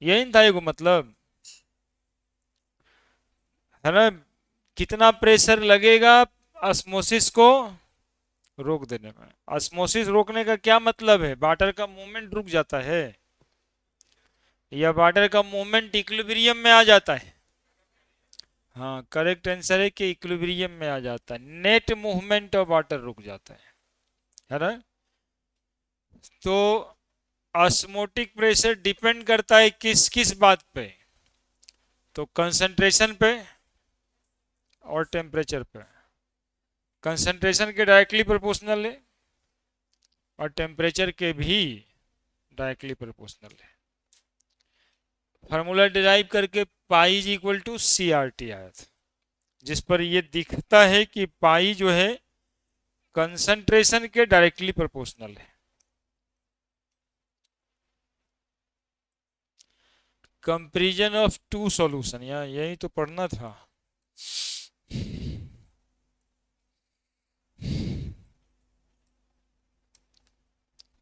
यही न था एगो मतलब, है ना। कितना प्रेशर लगेगा ऑस्मोसिस को रोक देने में। ऑस्मोसिस रोकने का क्या मतलब है? वाटर का मूवमेंट रुक जाता है या वाटर का मूवमेंट इक्विलिब्रियम में आ जाता है? हाँ, करेक्ट आंसर है कि इक्विलिब्रियम में आ जाता है, नेट मूवमेंट ऑफ वाटर रुक जाता है ना। तो ऑस्मोटिक प्रेशर डिपेंड करता है किस किस बात पे? तो कंसंट्रेशन पे और टेम्परेचर पे। कंसंट्रेशन के डायरेक्टली प्रोपोर्शनल है और टेम्परेचर के भी डायरेक्टली प्रोपोर्शनल है। फार्मूला डिराइव करके pi is equal to C R T आया था, जिस पर ये दिखता है कि पाई जो है कंसंट्रेशन के डायरेक्टली प्रोपोर्शनल है। कंपैरिजन ऑफ टू सॉल्यूशन, यहाँ यही तो पढ़ना था।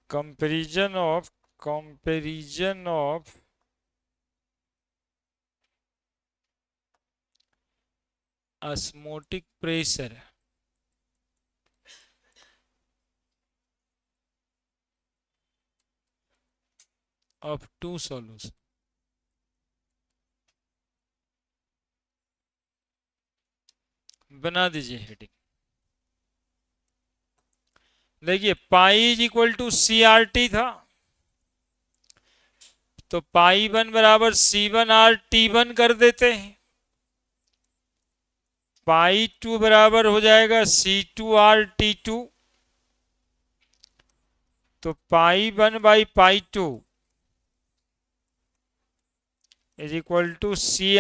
Comparison of osmotic pressure of two solution। बना दीजिए हेडिंग। देखिए pi is equal to C R T था, तो पाई वन बराबर C one R T one कर देते हैं। पाई टू बराबर हो जाएगा C two R T two. तो pi one by pi two is equal to C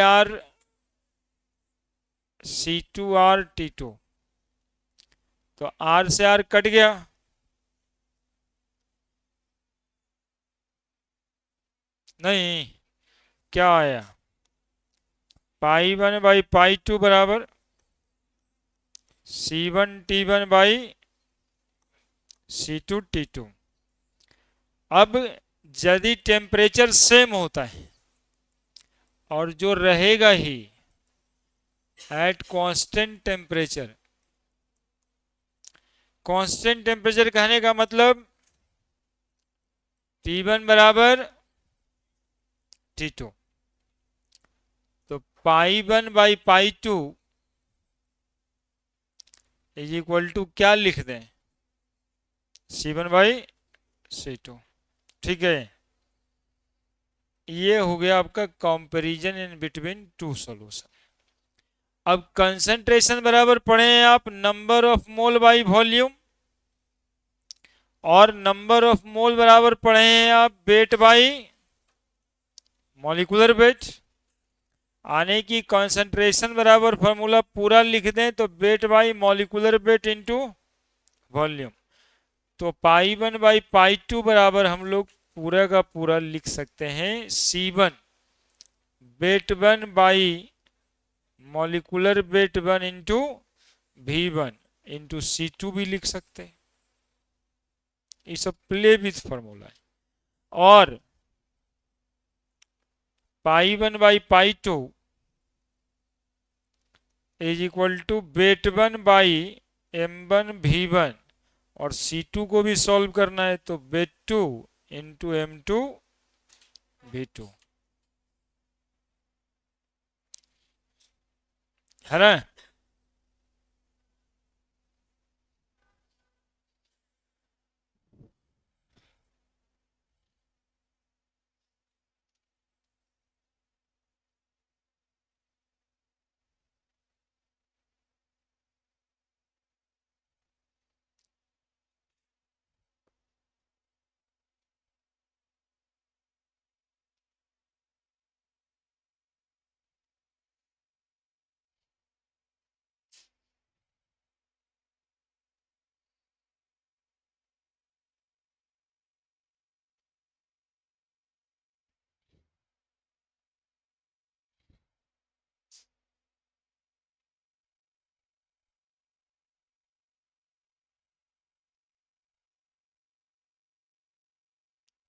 two R T two. तो आर से आर कट गया, नहीं, क्या आया? Pi one by pi two बराबर C one T one by C two T two. अब यदि टेम्परेचर सेम होता है और जो रहेगा ही at constant temperature, constant temperature कहने का मतलब टी वन बराबर टी टू। तो pi one by pi two is equal to क्या लिख दें? C one by C two. ठीक है, ये हो गया आपका comparison in between two solution. अब कंसंट्रेशन बराबर पढ़े हैं आप number of mole by volume, और नंबर ऑफ मोल बराबर पढ़े हैं आप वेट बाई मॉलिक्यूलर वेट। आने की कंसंट्रेशन बराबर फॉर्मूला पूरा लिख दें तो weight by molecular weight into volume. तो pi one by pi two बराबर हम लोग पूरा का पूरा लिख सकते हैं C one weight one by molecular weight one into V one into C two भी लिख सकते हैं। ये सब प्ले विथ फॉर्मूला है। और pi one by pi two is equal to weight one by M one V one, और C two को भी सॉल्व करना है तो weight two into M two V two, है ना।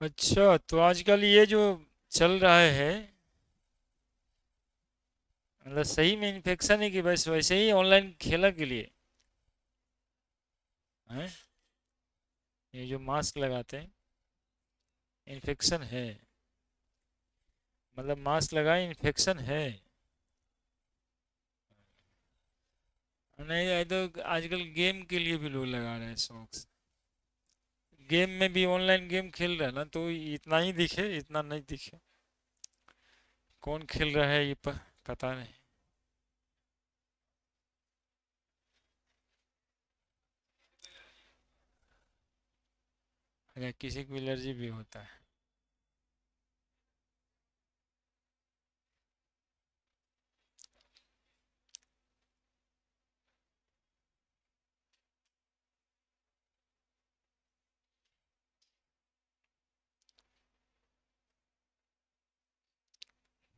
अच्छा, तो आजकल ये जो चल रहा है, मतलब सही में इन्फेक्शन है कि बस वैसे ही ऑनलाइन खेला के लिए है? ये जो मास्क लगाते हैं, इन्फेक्शन है, मतलब मास्क लगाए इन्फेक्शन है? नहीं, ये तो आजकल गेम के लिए भी लोग लगा रहे हैं शौक से। गेम में भी, ऑनलाइन गेम खेल रहे हैं ना, तो इतना ही दिखे, इतना नहीं दिखे। कौन खेल रहा है ये पता नहीं। या किसी को एलर्जी भी होता है।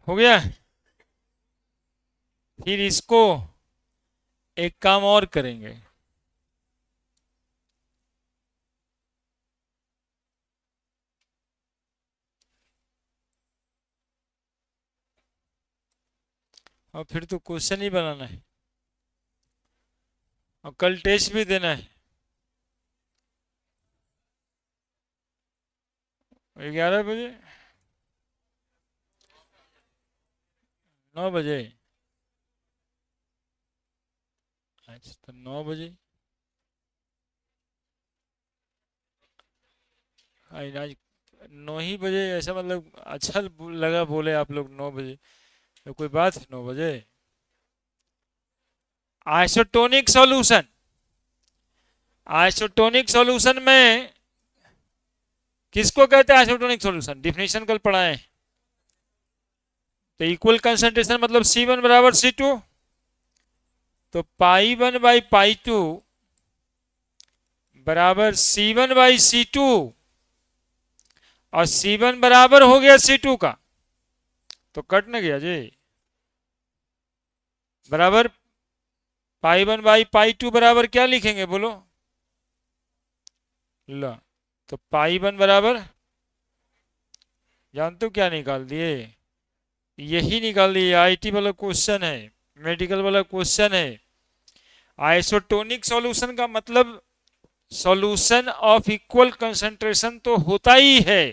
हो गया। फिर इसको एक काम और करेंगे। और फिर तो क्वेश्चन ही बनाना है, और कल टेस्ट भी देना है। 11 बजे? 9 बजे? अच्छा, तो 9 बजे। आज 9 ही बजे, ऐसा मतलब अच्छा लगा बोले आप लोग 9 बजे, तो कोई बात है 9 बजे? आइसोटोनिक सॉल्यूशन, आइसोटोनिक सॉल्यूशन में किसको कहते हैं आइसोटोनिक सॉल्यूशन? डिफिनेशन कल पढ़ाए। तो इक्वल कंसंट्रेशन मतलब C1 बराबर C2, तो पाई 1/पाई 2 बराबर C1/C2, और C1 बराबर हो गया C2 का, तो कट न गया जी, बराबर पाई 1/पाई 2 बराबर क्या लिखेंगे बोलो? लो, तो पाई 1 बराबर, जानते हो क्या निकाल दिए? यही निकाल दिए, आईटी वाला क्वेश्चन है, मेडिकल वाला क्वेश्चन है। आइसोटोनिक सॉल्यूशन का मतलब सॉल्यूशन ऑफ इक्वल कंसंट्रेशन तो होता ही है।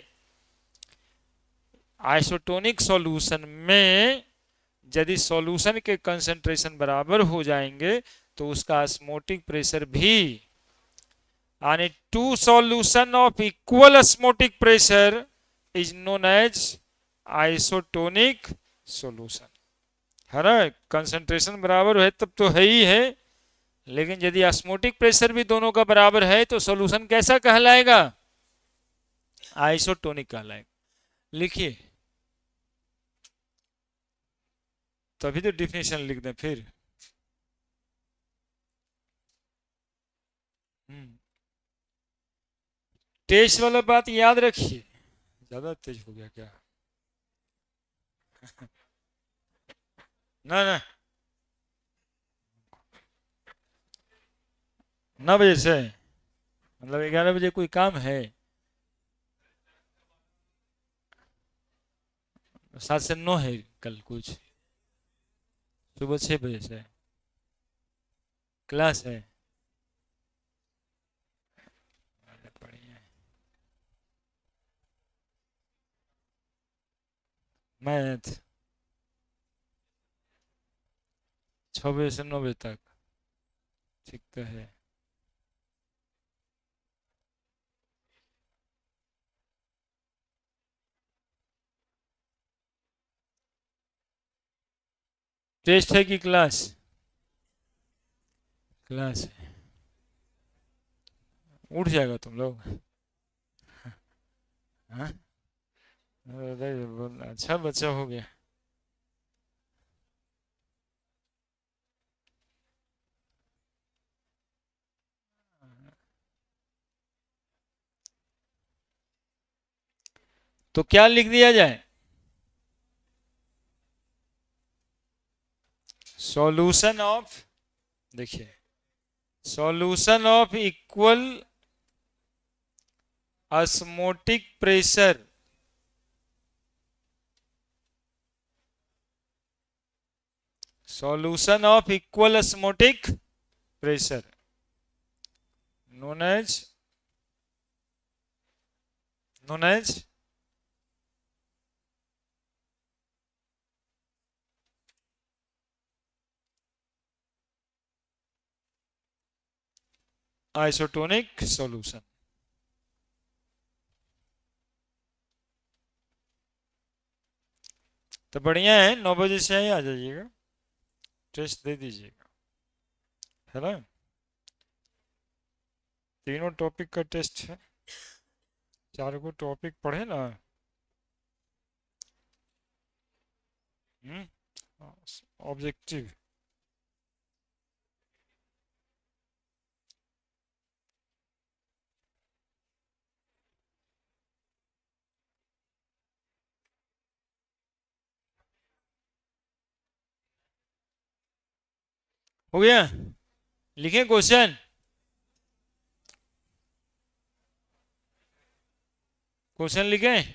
आइसोटोनिक सॉल्यूशन में यदि सॉल्यूशन के कंसंट्रेशन बराबर हो जाएंगे तो उसका ऑस्मोटिक प्रेशर भी, यानी two solution of equal osmotic pressure is known as isotonic solution. है ना? कंसंट्रेशन बराबर है तब तो है ही है, लेकिन यदि ऑस्मोटिक प्रेशर भी दोनों का बराबर है तो सॉल्यूशन कैसा कहलाएगा? आइसोटोनिक कहलाएगा। लिखिए, तभी तो डिफिनेशन लिख दें फिर। टेस्ट वाला बात याद रखिए। ज्यादा तेज हो गया क्या? ना ना, 9 बजे से मतलब 11 बजे कोई काम है? 7 से 9 है कल कुछ? सुबह 6 बजे से क्लास है? अरे बढ़िया है। मैथ? 6 बजे से 9 बजे तक? ठीक तो है। टेस्ट है कि क्लास? क्लास है। उठ जाएगा तुम लोग? हाँ? अरे अच्छा बच्चा हो गया। तो क्या लिख दिया जाए? सॉल्यूशन ऑफ, देखिए, solution of equal osmotic pressure solution of equal osmotic pressure known as known as isotonic solution। तो बढ़िया है, 9 बजे से ही आ जाइएगा, टेस्ट दे दीजिएगा, है ना। तीनों टॉपिक का टेस्ट है, 4 को टॉपिक पढ़े ना। ऑब्जेक्टिव। हो गया, लिखें क्वेश्चन। क्वेश्चन लिखें।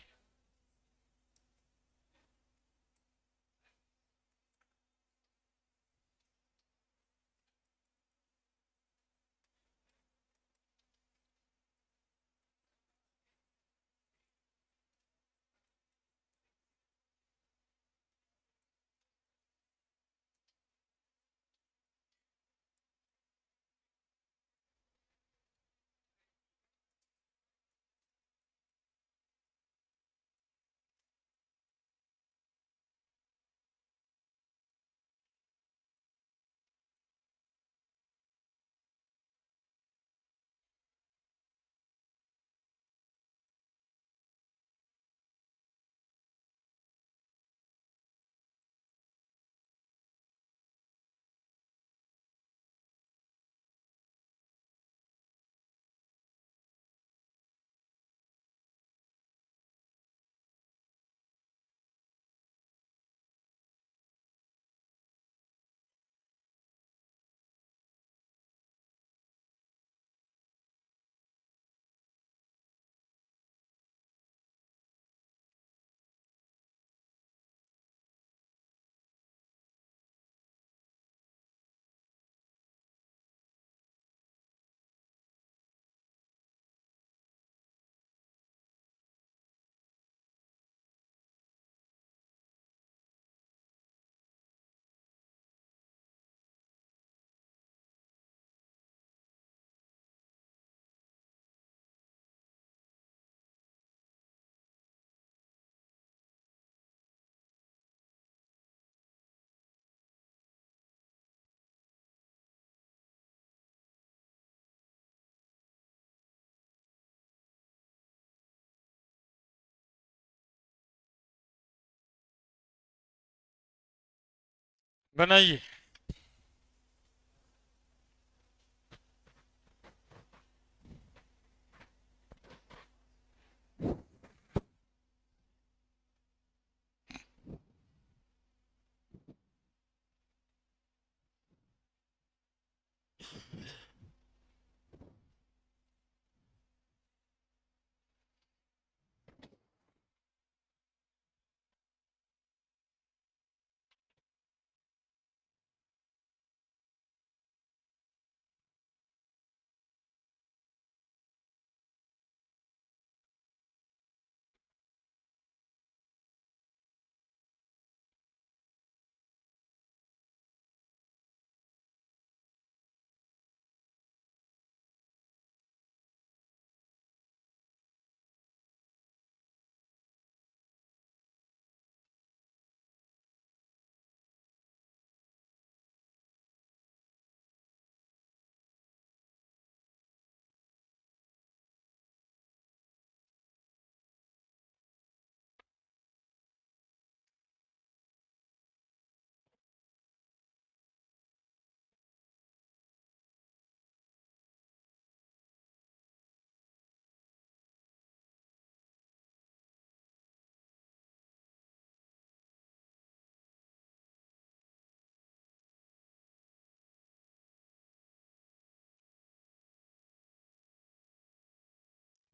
बनाइए।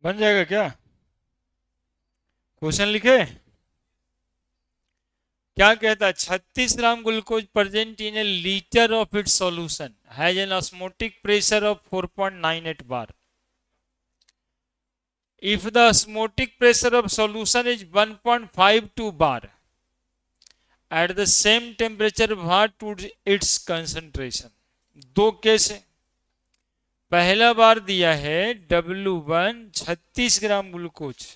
बन जाएगा क्या? क्वेश्चन लिखे। क्या कहता है? 36 gram glucose present in A litre of its solution has an osmotic pressure of 4.98 bar. If the osmotic pressure of solution is 1.52 bar at the same temperature, what would its concentration? दो case है। पहला बार दिया है W1 36 gram glucose.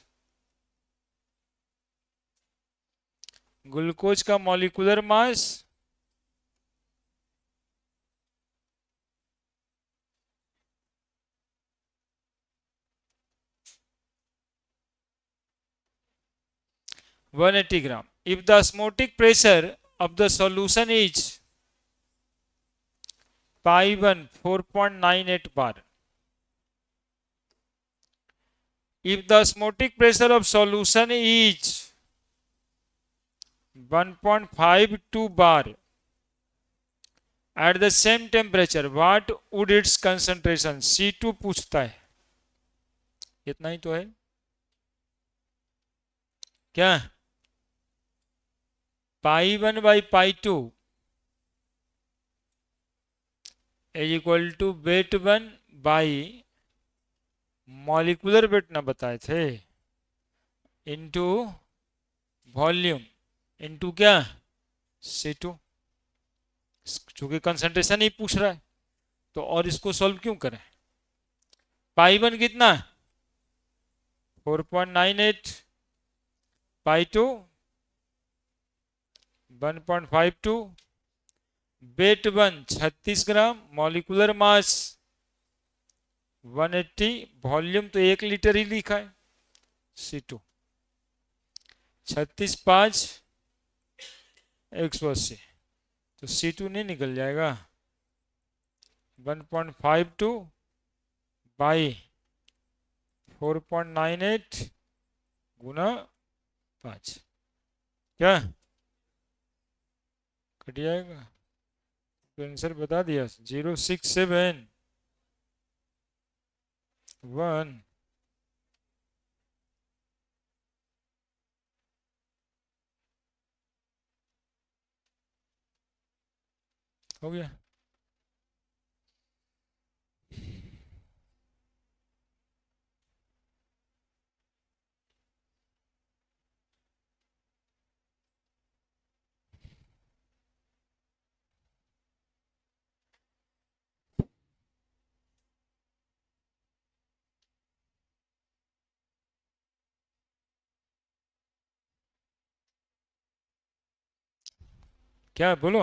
Glucose का molecular mass 180 gram. If the osmotic pressure of the solution is pi 1 4.98 bar, if the osmotic pressure of solution is 1.52 bar at the same temperature, what would its concentration? C2 पूछता है। इतना ही तो है क्या? Pi 1 by pi 2 is equal to weight 1 by molecular weight ना बताए थे into volume into क्या? C2। चूंकि कंसंट्रेशन ही पूछ रहा है तो और इसको सॉल्व क्यों करें? पाई 1 कितना? 4.98, पाई 2 1.52, वेट 1 36 ग्राम, मॉलिक्यूलर मास 180, वॉल्यूम तो 1 लीटर ही लिखा है। C2 36 5 180, तो C2 नहीं निकल जाएगा। 1.52 बाई 4.98 गुना 5 क्या कट जाएगा? तो आंसर बता दिया 067 1। हो गया। क्या बोलो?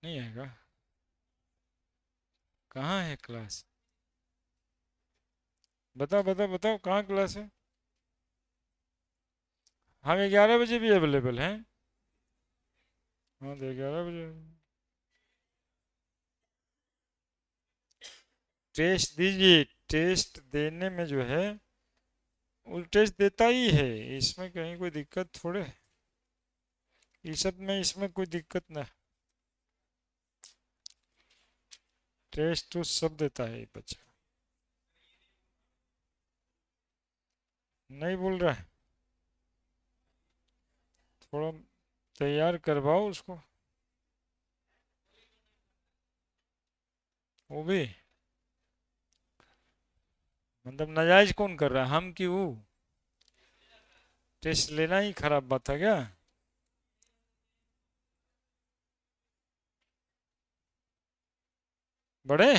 नहीं आएगा? कहाँ है क्लास? बताओ बताओ बताओ कहाँ क्लास है? हम 11 बजे भी अवेलेबल हैं। हाँ तो 11 बजे टेस्ट दीजिए। टेस्ट देने में जो है वो टेस्ट देता ही है, इसमें कहीं कोई दिक्कत थोड़े है। इस सब में इसमें कोई दिक्कत ना। टेस्ट तो सब देता है ये बच्चा। नहीं बोल रहा है? थोड़ा तैयार करवाओ उसको। वो भी मतलब नाजायज कौन कर रहा है, हम कि वो? टेस्ट लेना ही खराब बात है क्या? बड़े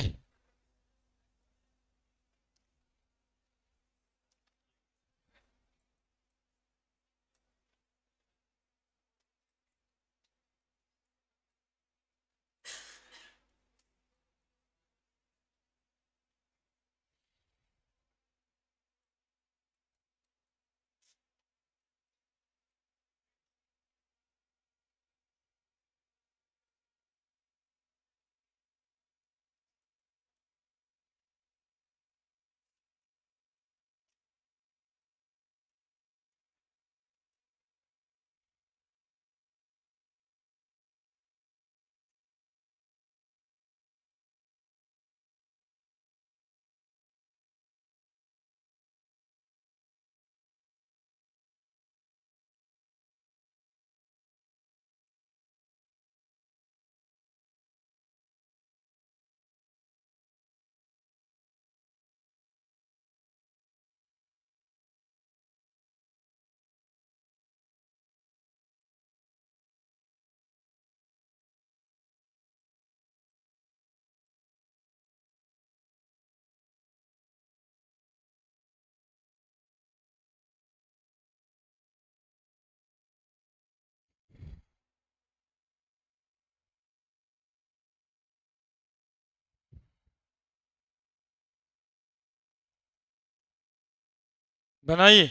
बनाइए।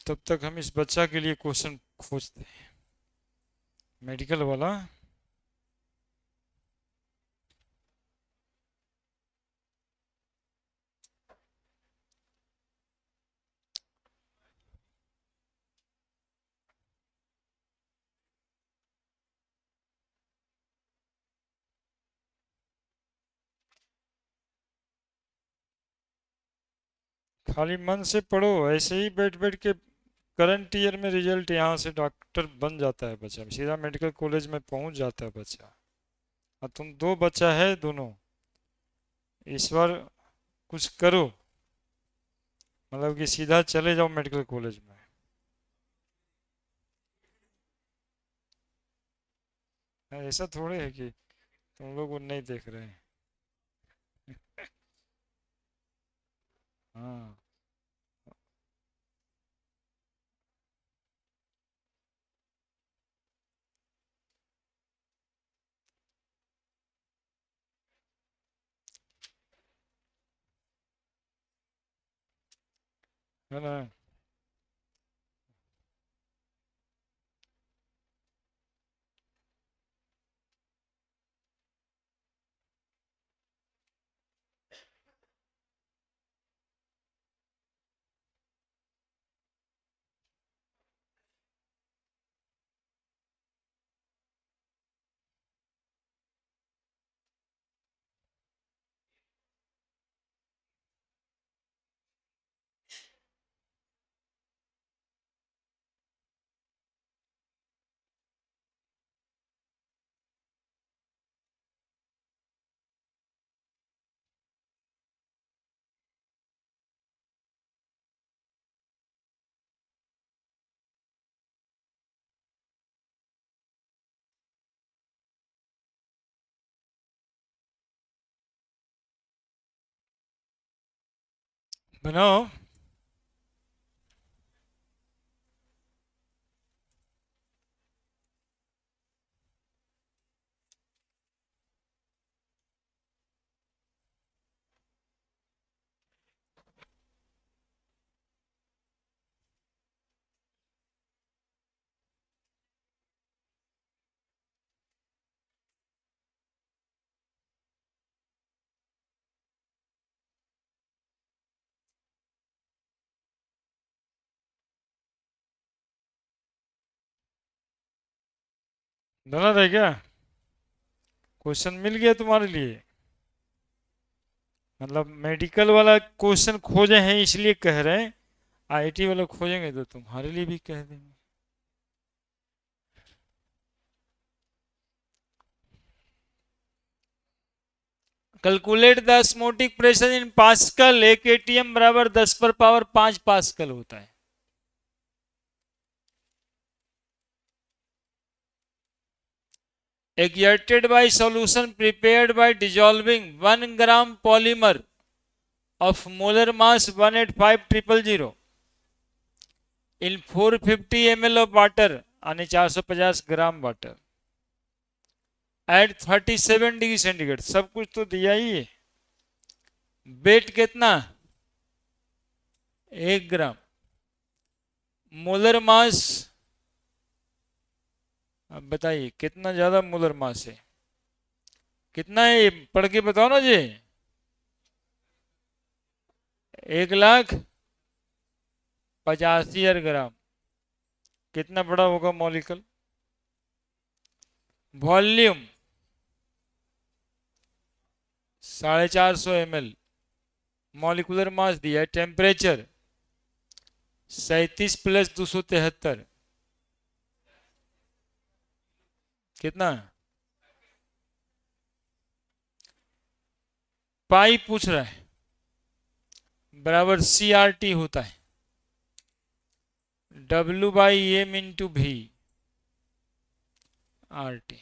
तब तक हम इस बच्चा के लिए क्वेश्चन खोजते हैं, मेडिकल वाला। खाली मन से पढ़ो, ऐसे ही बैठ बैठ के करंट ईयर में रिजल्ट यहाँ से डॉक्टर बन जाता है बच्चा, सीधा मेडिकल कॉलेज में पहुंच जाता है बच्चा। और तुम दो बच्चा है दोनों, इस बार कुछ करो, मतलब कि सीधा चले जाओ मेडिकल कॉलेज में। ऐसा थोड़े है कि तुम लोग वो नहीं देख रहे हैं। हाँ, है ना। बनाओ। बना रहे क्या? क्वेश्चन मिल गया तुम्हारे लिए? मतलब मेडिकल वाला क्वेश्चन खोजे हैं इसलिए कह रहे हैं, आईटी वाला खोजेंगे तो तुम्हारे लिए भी कह देंगे। Calculate the osmotic pressure in pascal, एक एटीएम बराबर 10 पर पावर 5 पास्कल होता है। exerted by solution prepared by dissolving 1 gram polymer of molar mass 185000 in 450 ml of water, यानी 450 gram water, at 37 degree centigrade. सब कुछ तो दिया ही है। वेट कितना? 1 ग्राम। मोलर मास, अब बताइए कितना ज्यादा मोलर मास है, कितना है ये पढ़ के बताओ ना जी। 1,85,000 ग्राम। कितना बड़ा होगा molecule? Volume 450 ml। Molecular mass दिया है। टेम्परेचर 37 + 273, कितना? पाई पूछ रहा है, बराबर CRT होता है, W/m/V RT।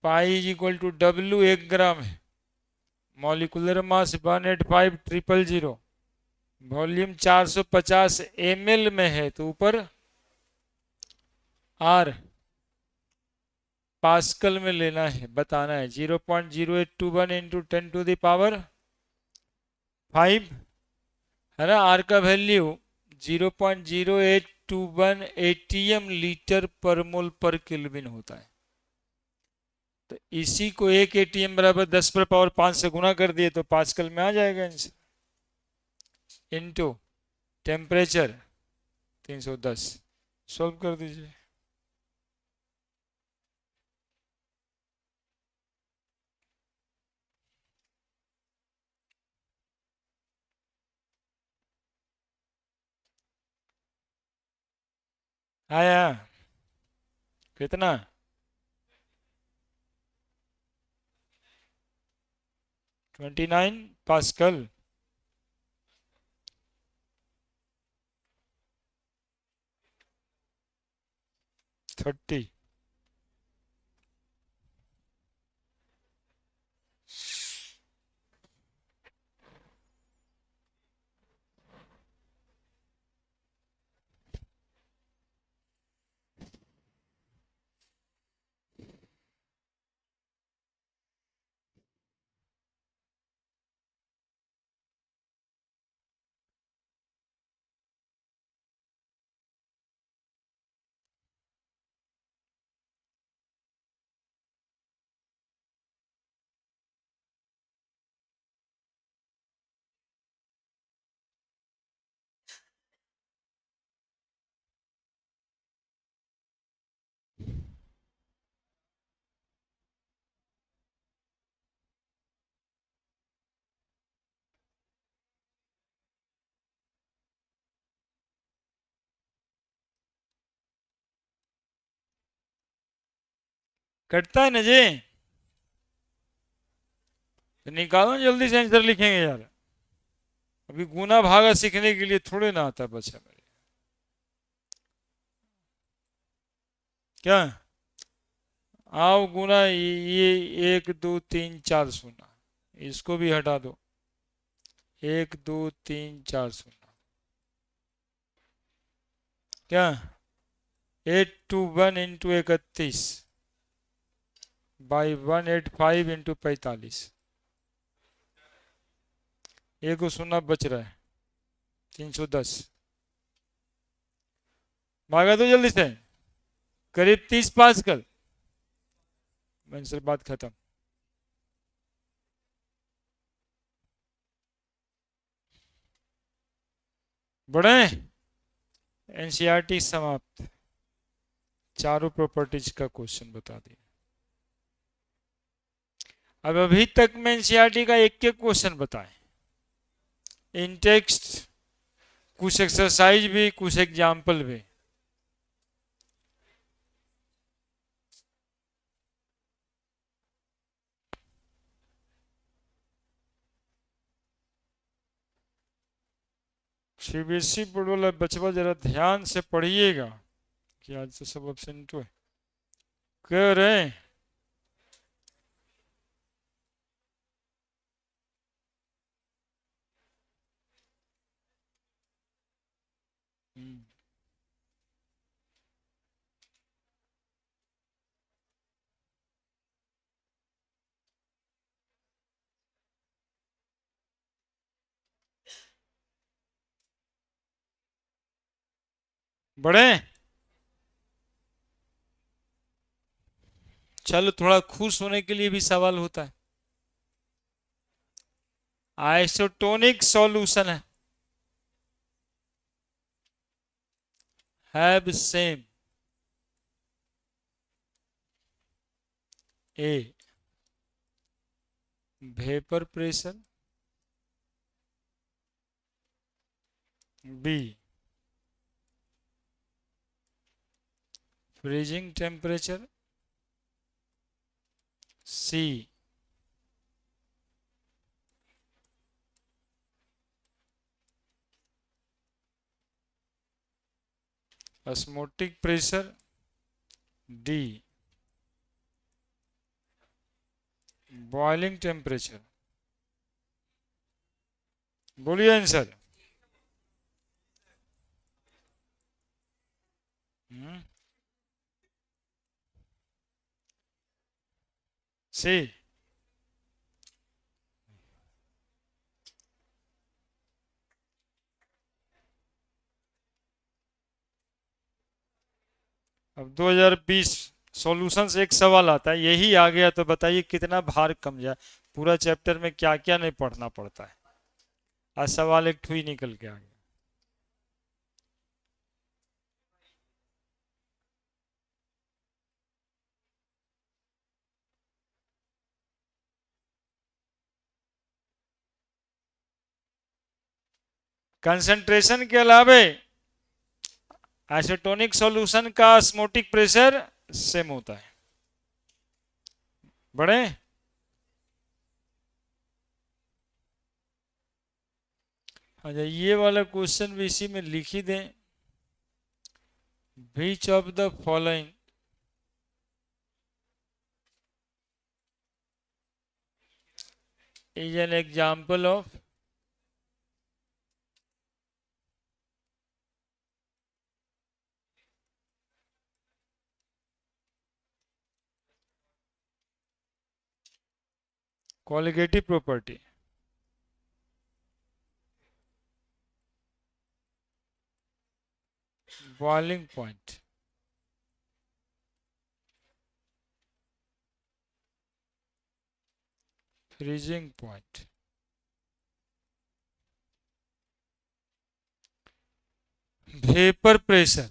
Pi is equal to W 1 gram है, मॉलिकुलर मास 185,000, वॉल्यूम 450 ml में है, तो ऊपर R पास्कल में लेना है, बताना है। 0.0821 इंटू 10⁵ है ना। आर का वैल्यू 0.0821 एटीएम लीटर पर मोल पर केल्विन होता है। तो इसी को एक एटीएम बराबर 10⁵ से गुना कर दिए तो पास्कल में आ जाएगा आंसर। इंटू टेम्परेचर 310, सॉल्व कर दीजिए। आया कितना? 29 पास्कल। 30। कटता है ना जी, तो निकालो जल्दी से आंसर लिखेंगे यार। अभी गुना भागा सीखने के लिए थोड़े ना आता बच्चा मेरे। क्या? आओ गुना, ये 1 2 3 4 0, इसको भी हटा दो। 1 2 3 4 0। क्या? 821 इंटू 31 बाई 185 इंटू 45। एक शून्य बच रहा है, 310। भागा दो जल्दी से, करीब 30 पास्कल। आंसर बात खत्म। बढ़े, एनसीईआरटी समाप्त। चारों प्रॉपर्टीज का क्वेश्चन बता दिया। अब अभी तक में एनसीईआरटी का एक एक क्वेश्चन बताएं, इन टेक्स्ट, कुछ एक्सरसाइज भी, कुछ एग्जाम्पल भी। सीबीएसई बोर्ड वाला बचवा जरा ध्यान से पढ़िएगा कि आज तो सब एब्सेंट हुए। कह रहे हैं बढ़े। चलो, थोड़ा खुश होने के लिए भी सवाल होता है। आइसोटोनिक सॉल्यूशन है, have same A vapour pressure, B freezing temperature, C osmotic pressure, D boiling temperature. बोलिए आंसर। सी। अब 2020 सॉल्यूशन से एक सवाल आता है, यही आ गया तो बताइए कितना भार कम जाए। पूरा चैप्टर में क्या क्या नहीं पढ़ना पड़ता है, आज सवाल एक ठू ही निकल के आ गया। कंसंट्रेशन के अलावे आइसोटोनिक सॉल्यूशन का ऑस्मोटिक प्रेशर सेम होता है। बड़े अच्छा, ये वाला क्वेश्चन भी इसी में लिख ही दें। Which of the following is an example of qualitative property? Boiling point, freezing point, vapor pressure,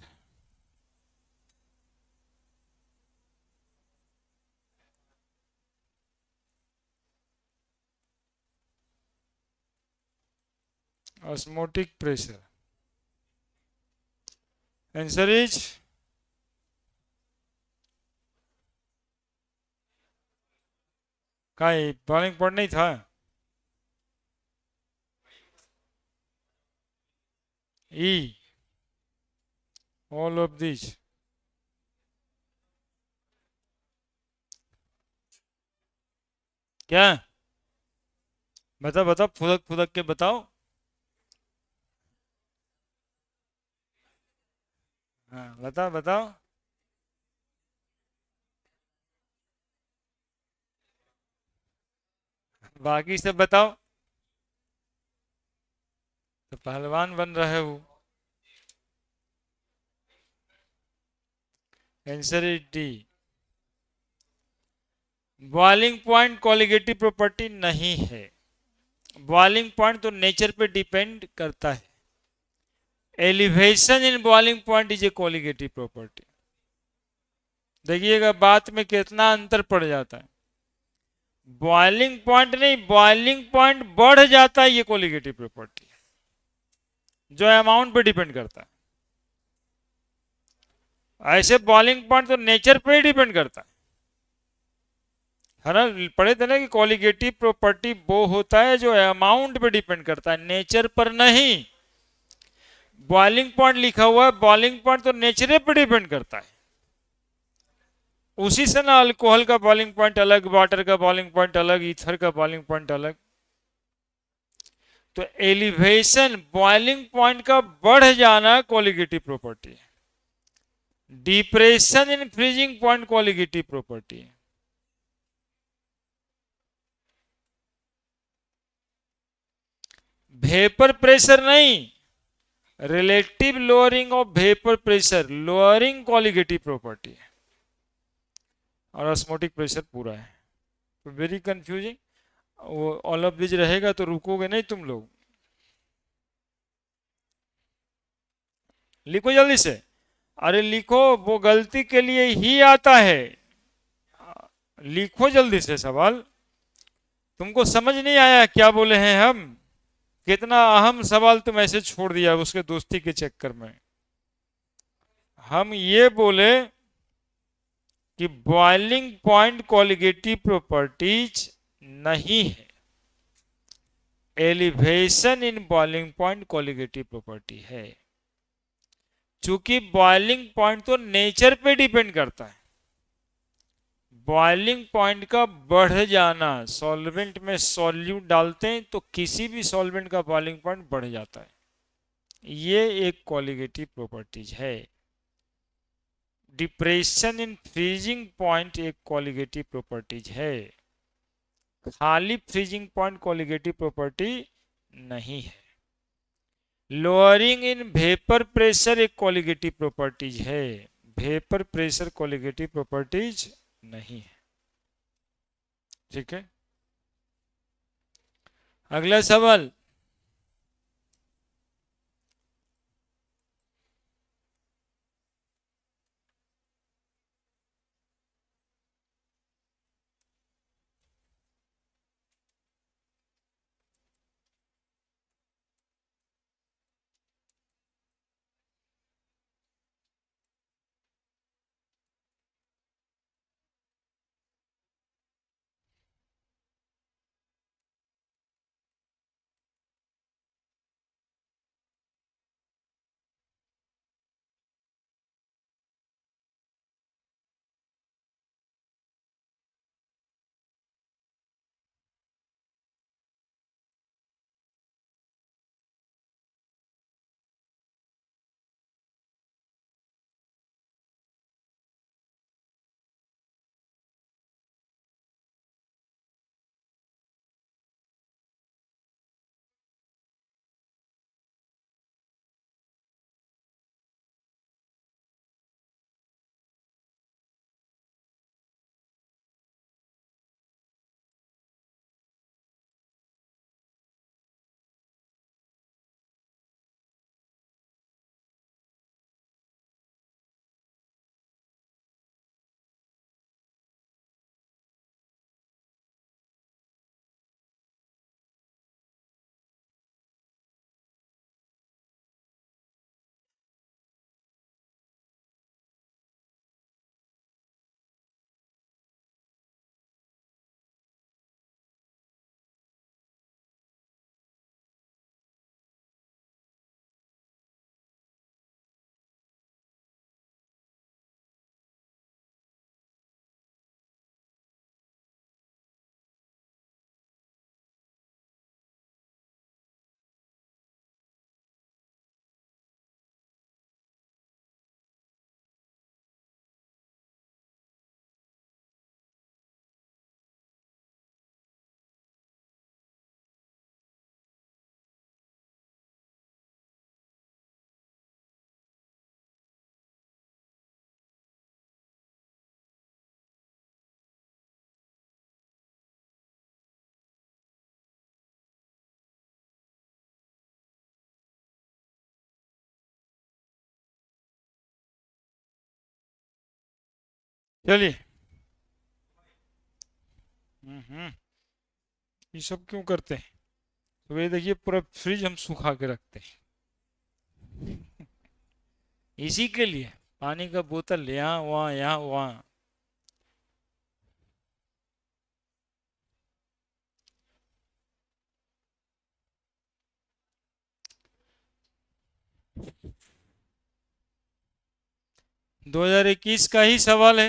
osmotic pressure. Answer is का बॉइलिंग पॉइंट नहीं था। ई ऑल ऑफ दिस। क्या बताओ बताओ, फुदक फुदक के बताओ। हाँ बताओ बताओ। बाकी सब बताओ। तो पहलवान बन रहे हो। Answer is D. Boiling point colligative property नहीं है। बॉइलिंग पॉइंट तो नेचर पे डिपेंड करता है। Elevation in boiling point is a colligative property. देखिएगा बात में कितना अंतर पड़ जाता है। बॉइलिंग पॉइंट नहीं, बॉइलिंग पॉइंट बढ़ जाता है, ये कॉलिगेटिव प्रॉपर्टी जो अमाउंट पे डिपेंड करता है। ऐसे बॉइलिंग पॉइंट तो नेचर पे ही डिपेंड करता है ना। पढ़े थे ना कि कॉलिगेटिव प्रॉपर्टी वो होता है जो अमाउंट पे डिपेंड करता है, नेचर पर नहीं। बॉइलिंग पॉइंट लिखा हुआ है, बॉइलिंग पॉइंट तो नेचर पे डिपेंड करता है। उसी से ना अल्कोहल का बॉइलिंग पॉइंट अलग, वाटर का बॉइलिंग पॉइंट अलग, ईथर का बॉइलिंग पॉइंट अलग। तो एलिवेशन बॉइलिंग पॉइंट का बढ़ जाना कॉलिगेटिव प्रॉपर्टी है। Depression in freezing point colligative property है। वेपर प्रेशर नहीं, relative lowering of vapour pressure, lowering colligative property है। और ऑस्मोटिक प्रेशर पूरा है। तो वेरी कंफ्यूजिंग। वो ऑल ऑफ दिस रहेगा तो रुकोगे नहीं तुम लोग। लिखो जल्दी से। अरे लिखो, वो गलती के लिए ही आता है। लिखो जल्दी से सवाल। तुमको समझ नहीं आया क्या बोले हैं हम? कितना अहम सवाल तुम ऐसे छोड़ दिया उसके दोस्ती के चक्कर में। हम ये बोले कि बॉइलिंग पॉइंट कॉलिगेटिव प्रॉपर्टीज नहीं है, elevation in boiling point colligative property है। चूंकि बॉइलिंग पॉइंट तो नेचर पे डिपेंड करता है। बॉइलिंग पॉइंट का बढ़ जाना, सॉल्वेंट में सॉल्यूट डालते हैं तो किसी भी सॉल्वेंट का बॉइलिंग पॉइंट बढ़ जाता है, ये एक कॉलिगेटिव प्रॉपर्टीज है। डिप्रेशन इन फ्रीजिंग पॉइंट एक कॉलिगेटिव प्रॉपर्टीज है। खाली फ्रीजिंग पॉइंट कोलिगेटिव प्रॉपर्टी नहीं है। लोअरिंग इन वेपर प्रेशर एक कोलिगेटिव प्रॉपर्टीज है, वेपर प्रेशर कोलिगेटिव प्रॉपर्टीज नहीं है। ठीक है, अगला सवाल। चलिए, ये सब क्यों करते हैं? तो ये देखिए, पूरा फ्रिज हम सुखा के रखते हैं इसी के लिए। पानी का बोतल यहाँ वहाँ यहाँ वहाँ। दो 2021 का ही सवाल है।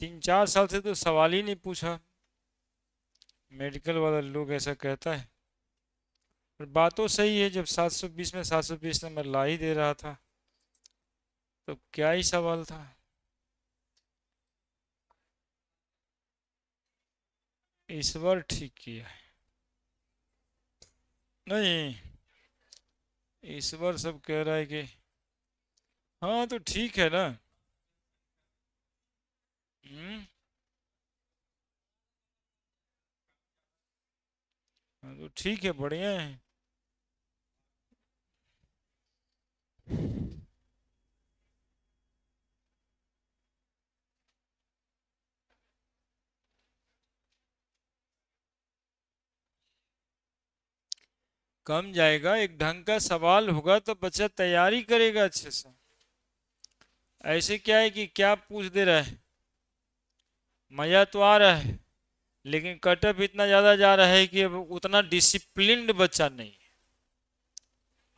तीन चार साल से तो सवाल ही नहीं पूछा। मेडिकल वाला लोग ऐसा कहता है, पर बात तो सही है। जब 720 में 720 नंबर ला ही दे रहा था, तो क्या ही सवाल था। इस बार ठीक किया है। नहीं, इस बार सब कह रहा है कि हाँ, तो ठीक है ना। हम्म, हाँ, तो ठीक है, बढ़िया है। कम जाएगा, एक ढंग का सवाल होगा तो बच्चा तैयारी करेगा अच्छे से। ऐसे क्या है कि क्या पूछ दे रहा है, मजा तो आ रहा है, लेकिन कटअप इतना ज्यादा जा रहा है कि अब उतना डिसिप्लिन्ड बच्चा नहीं है।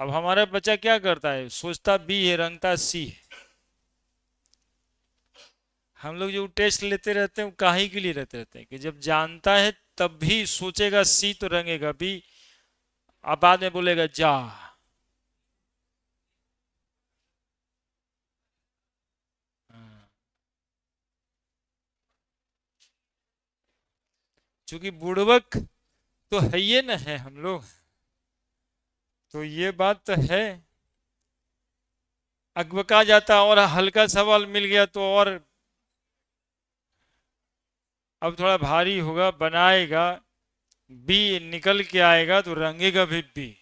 अब हमारा बच्चा क्या करता है, सोचता बी है, रंगता सी है। हम लोग जो टेस्ट लेते रहते हैं वो काहे के लिए रहते रहते हैं कि जब जानता है तब भी सोचेगा सी तो रंगेगा बी, अब बाद में बोलेगा जा। हाँ। चूंकि बुड़बक तो है ये न है हम लोग, तो ये बात तो है। अकबका जाता और हल्का सवाल मिल गया तो और अब थोड़ा भारी होगा, बनाएगा, बी निकल के आएगा तो रंगेगा भी बी।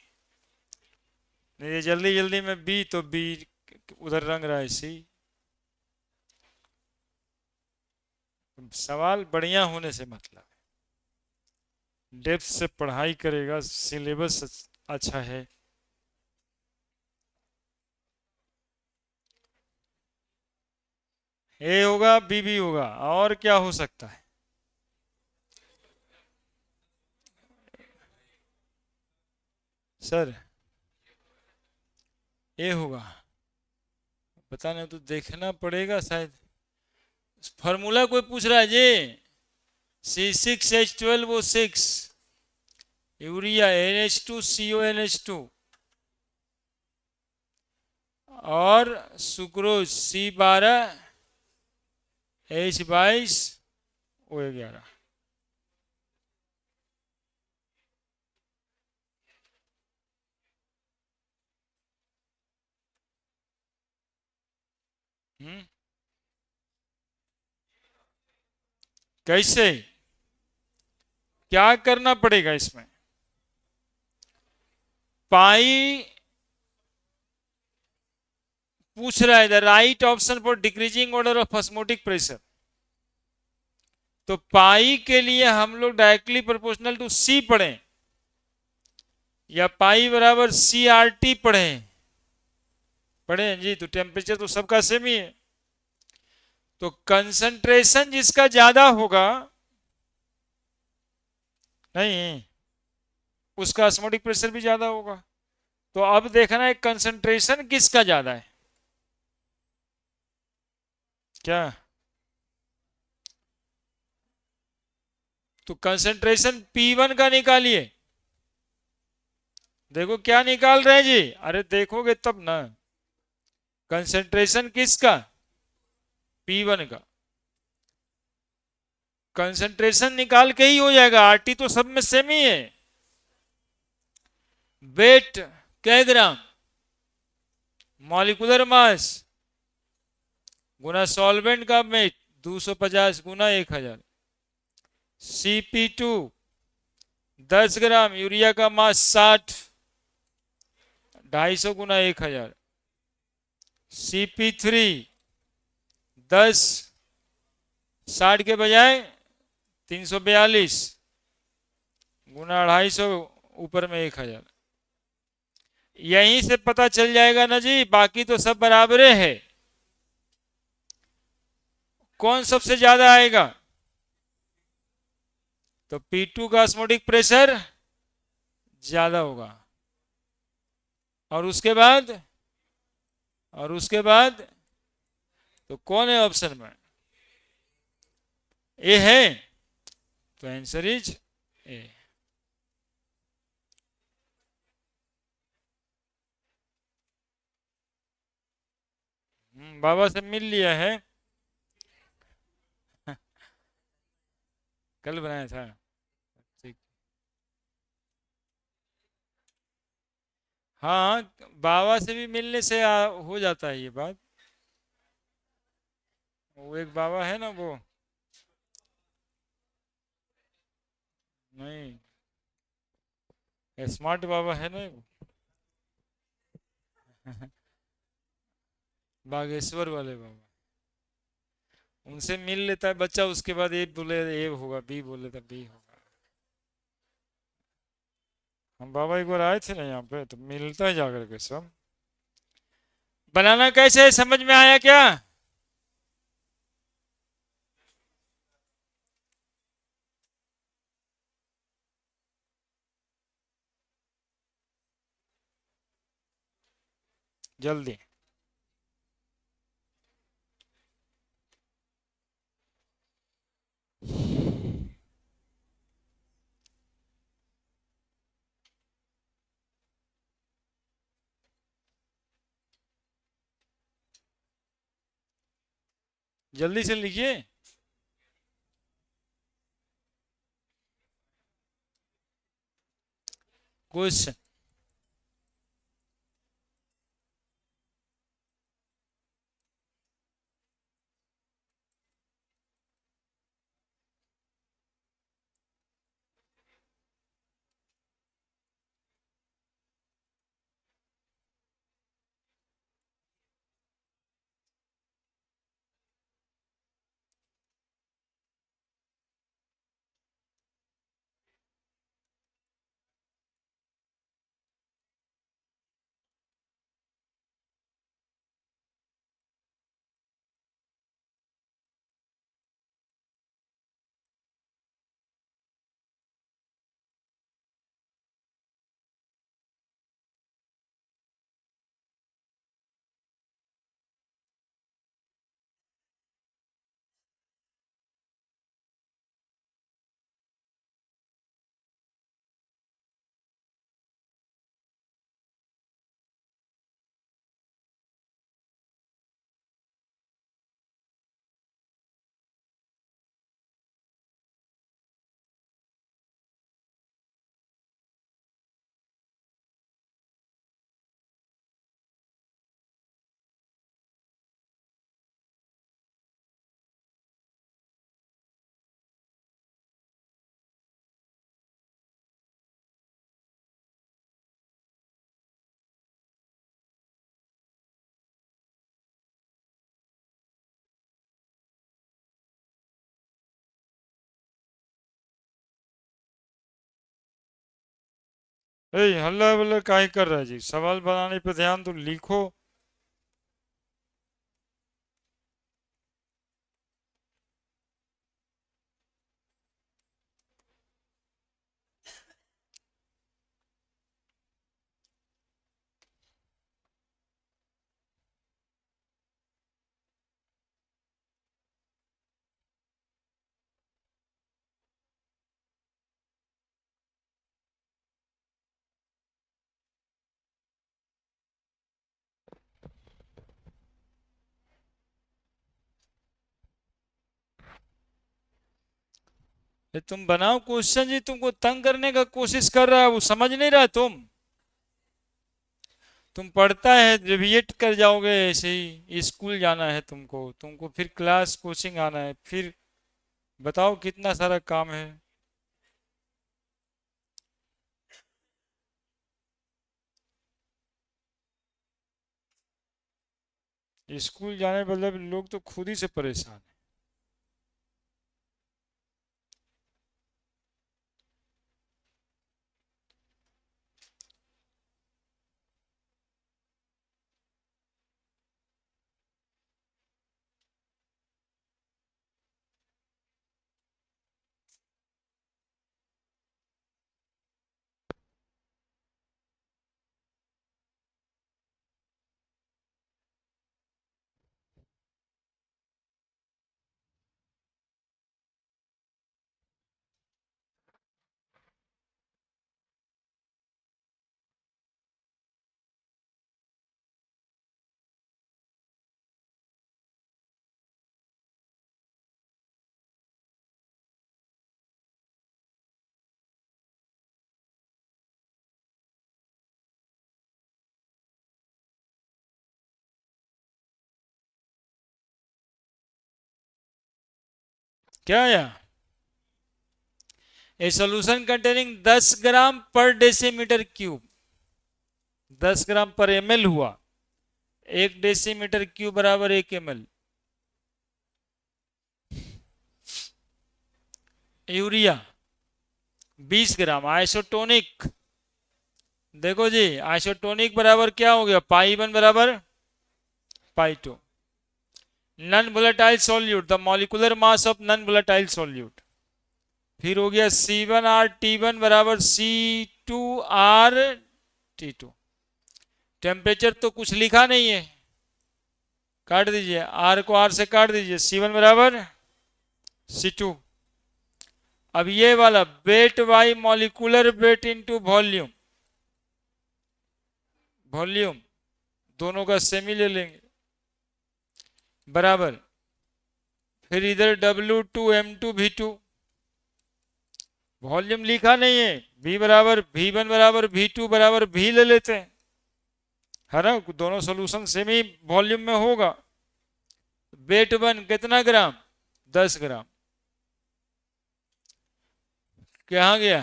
नहीं ये जल्दी जल्दी में बी तो बी उधर रंग रहा है सी। सवाल बढ़िया होने से मतलब डेप्थ से पढ़ाई करेगा, सिलेबस अच्छा है। ए होगा बी भी होगा, और क्या हो सकता है? सर ए होगा, पता नहीं तो देखना पड़ेगा शायद। फॉर्मूला कोई पूछ रहा है जी, C6H12O6, यूरिया NH2CONH2 और सुक्रोज C12H22O11। कैसे, क्या करना पड़ेगा इसमें? पाई पूछ रहा है the right option for decreasing order of osmotic pressure. तो पाई के लिए हम लोग डायरेक्टली प्रोपोर्शनल टू सी पढ़ें या पाई बराबर CRT पढ़ें? पढ़ें जी, तो टेम्परेचर तो सबका सेम ही है। तो कंसंट्रेशन जिसका ज्यादा होगा, नहीं, उसका ऑस्मोटिक प्रेशर भी ज्यादा होगा। तो अब देखना है कंसंट्रेशन किसका ज्यादा है। क्या? तो कंसंट्रेशन P1 का निकालिए। देखो क्या निकाल रहे हैं जी, अरे देखोगे तब ना। कंसंट्रेशन किसका? P1 का। कंसंट्रेशन निकाल के ही हो जाएगा, RT तो सब में सेम ही है। वेट कै ग्राम, मॉलिक्यूलर मास गुना सॉल्वेंट का वेट 250 गुना 1000। Cp2 10 ग्राम, यूरिया का मास 60, 250 गुना 1000। Cp3 10, 60 के बजाय 342 गुना 250 ऊपर में 1000। यहीं से पता चल जाएगा ना जी, बाकी तो सब बराबरे है। कौन सबसे ज्यादा आएगा? तो P2 का ऑस्मोटिक प्रेशर ज्यादा होगा। और उसके बाद, और उसके बाद तो कौन है ऑप्शन में? ए है, तो आंसर इज ए। बाबा से मिल लिया है, कल बनाया था। ठीक। हाँ, बाबा से भी मिलने से हो जाता है ये बात। वो एक बाबा है ना वो, नहीं, स्मार्ट बाबा है ना वो। बागेश्वर वाले बाबा, उनसे मिल लेता है बच्चा, उसके बाद ए बोले ए होगा, बी बोले तो बी होगा। हम बाबा एक बार आए थे ना यहाँ पे, तो मिलता है जाकर के सब। बनाना कैसे है, समझ में आया क्या? जल्दी। जल्दी से लिखिए। क्वेश्चन। हल्ला बल्ला काहे कर रहा है जी? सवाल बनाने पे ध्यान तो लिखो। तुम बनाओ क्वेश्चन जी, तुमको तंग करने का कोशिश कर रहा है, वो समझ नहीं रहा तुम पढ़ता है रिविएट कर जाओगे ऐसे ही। स्कूल जाना है तुमको, तुमको फिर क्लास कोचिंग आना है, फिर बताओ कितना सारा काम है। स्कूल जाने मतलब लोग तो खुद ही से परेशान है। क्या यार? ए सोल्यूशन कंटेनिंग 10 ग्राम पर डेसीमीटर क्यूब, 10 ग्राम पर एमएल हुआ, 1 डेसीमीटर क्यूब बराबर 1 ml। यूरिया 20 ग्राम आइसोटोनिक। देखो जी, आइसोटोनिक बराबर क्या हो गया? पाई 1 बराबर पाई 2। Non volatile solute, the molecular mass of non volatile solute. फिर हो गया C1R T1 बराबर C2R T2। टेम्परेचर तो कुछ लिखा नहीं है, काट दीजिए, आर को आर से काट दीजिए, C1 बराबर C2। अब ये वाला wait by molecular weight into volume, volume दोनों का सेमी ले लेंगे, बराबर। फिर इधर W2M2V2, वॉल्यूम लिखा नहीं है, V बराबर V1 बराबर V2 बराबर V ले लेते हैं, है ना, दोनों सोल्यूशन सेम ही वॉल्यूम में होगा। वेट वन कितना ग्राम, 10 ग्राम। कहाँ गया,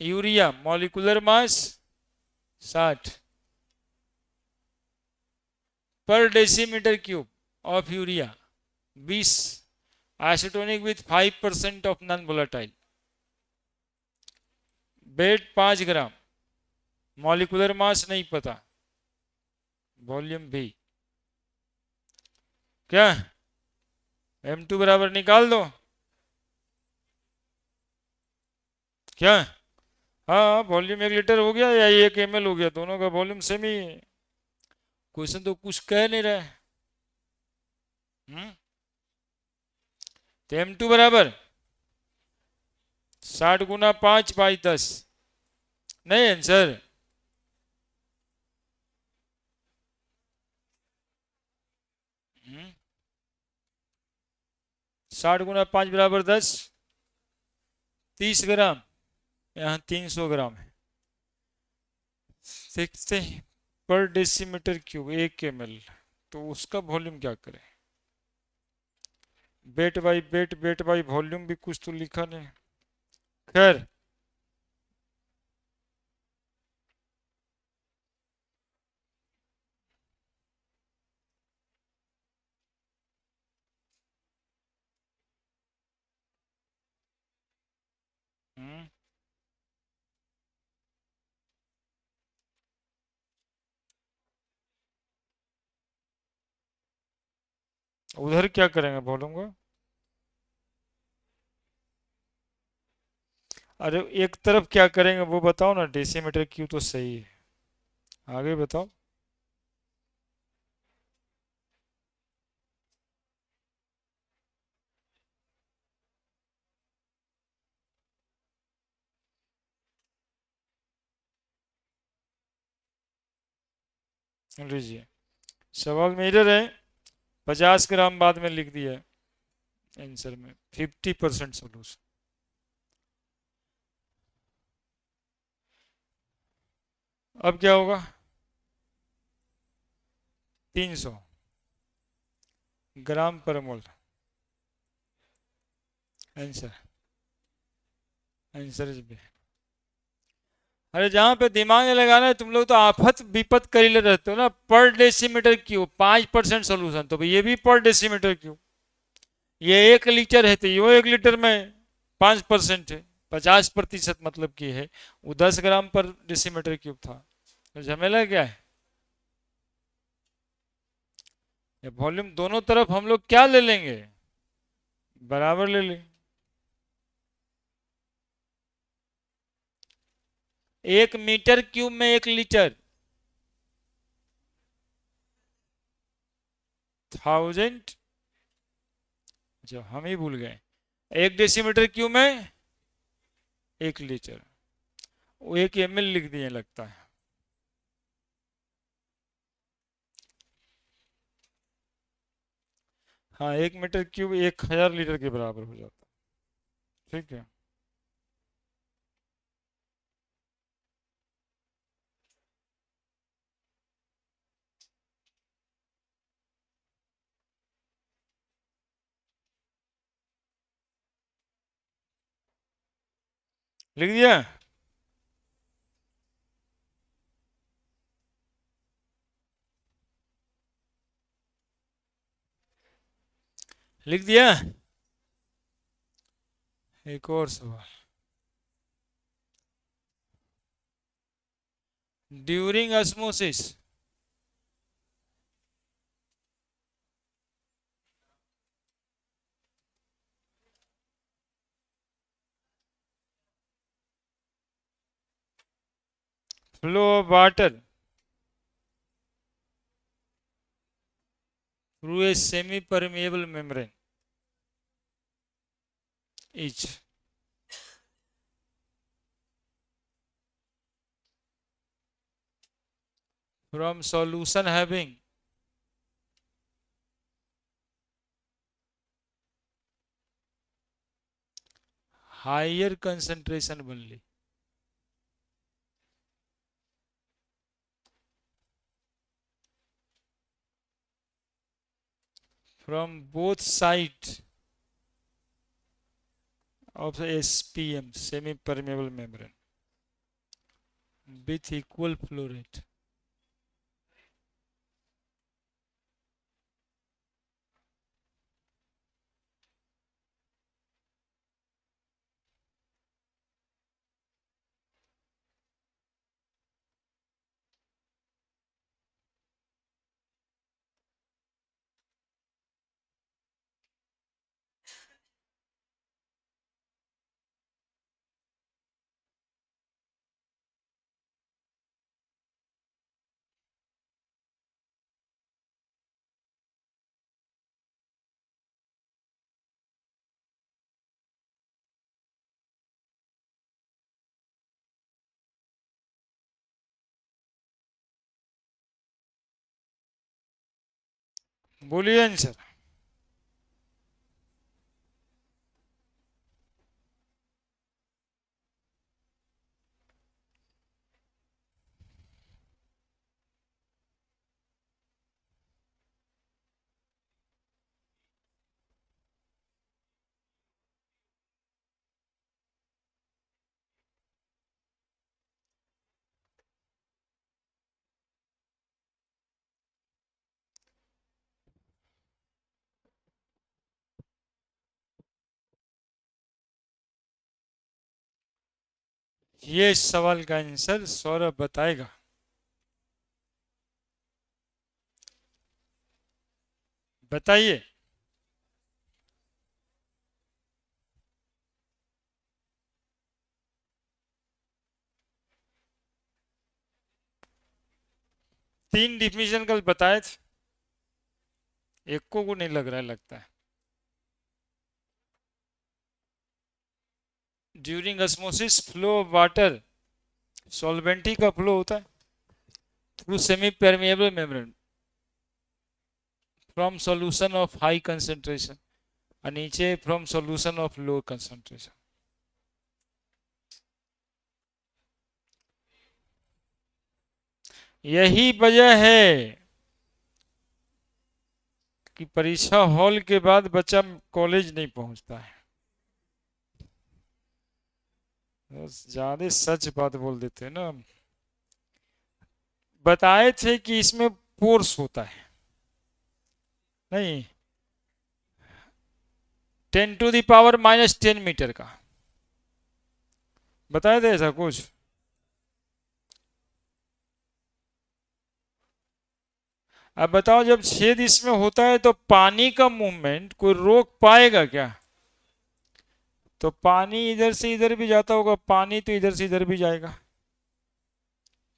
यूरिया मॉलिक्यूलर मास 60 पर decimetre cube of urea 20, isotonic with 5% of non volatile. Weight 5 gram, molecular mass नहीं पता, वॉल्यूम भी। क्या M2 बराबर निकाल दो, क्या, हाँ वॉल्यूम 1 लीटर हो गया या 1 ml हो गया, दोनों का वॉल्यूम सेम ही है। क्वेश्चन तो कुछ कह नहीं रहा है। तो M2 बराबर 60 × 5/10, नहीं आंसर, 60 × 5 बराबर 10, 30 ग्राम, यहाँ 300 ग्राम है। देखते हैं पर डेसीमीटर क्यूब 1 ml, तो उसका वॉल्यूम क्या करें, वेट बाई वॉल्यूम भी कुछ तो लिखा नहीं, खैर। हम्म, उधर क्या करेंगे वॉल्यूम का, अरे एक तरफ क्या करेंगे वो बताओ ना, डेसीमीटर क्यूब तो सही है, आगे बताओ। लीजिए, सवाल में इधर है, 50 ग्राम बाद में लिख दिया है आंसर में, 50% सोल्यूशन। अब क्या होगा, 300 ग्राम पर मोल आंसर, आंसर इज बी। अरे जहां पे दिमाग नहीं लगाना है तुम लोग तो आफत विपत कर ही रहते हो ना, पर डेसीमीटर क्यूब 5% सोल्यूशन, तो ये भी पर डेसीमीटर क्यूब, ये 1 लीटर है तो ये 1 लीटर में 5% है, 50% मतलब की है, वो 10 ग्राम पर डेसीमीटर क्यूब था, तो झमेला क्या है। ये वॉल्यूम दोनों तरफ हम लोग क्या ले लेंगे, बराबर ले लेंगे। 1 मीटर क्यूब में 1 लीटर, 1000, अच्छा हम ही भूल गए, 1 डेसीमीटर क्यूब में 1 लीटर, वो 1 ml लिख दिए लगता है। हाँ 1 मीटर क्यूब 1000 लीटर के बराबर हो जाता है, ठीक है। लिख दिया, लिख दिया। एक और सवाल, during osmosis flow of water through a semi permeable membrane is from solution having higher concentration only. From both side of SPM semi permeable membrane with equal flow rate. बोलिए आंसर। ये सवाल का आंसर सौरभ बताएगा। बताइए। तीन definition कल बताए थे, एक को नहीं लग रहा है, लगता है। During osmosis flow of water, सॉल्वेंटी का फ्लो होता है through semi permeable membrane from solution of high concentration, और नीचे from solution of low concentration. यही वजह है कि परीक्षा हॉल के बाद बच्चा कॉलेज नहीं पहुंचता है। ज्यादा सच बात बोल देते हैं ना। बताए थे कि इसमें फोर्स होता है, नहीं 10⁻⁻10 मीटर का बताए थे ऐसा कुछ। अब बताओ, जब छेद इसमें होता है तो पानी का मूवमेंट कोई रोक पाएगा क्या? तो पानी इधर से इधर भी जाता होगा, पानी तो इधर से इधर भी जाएगा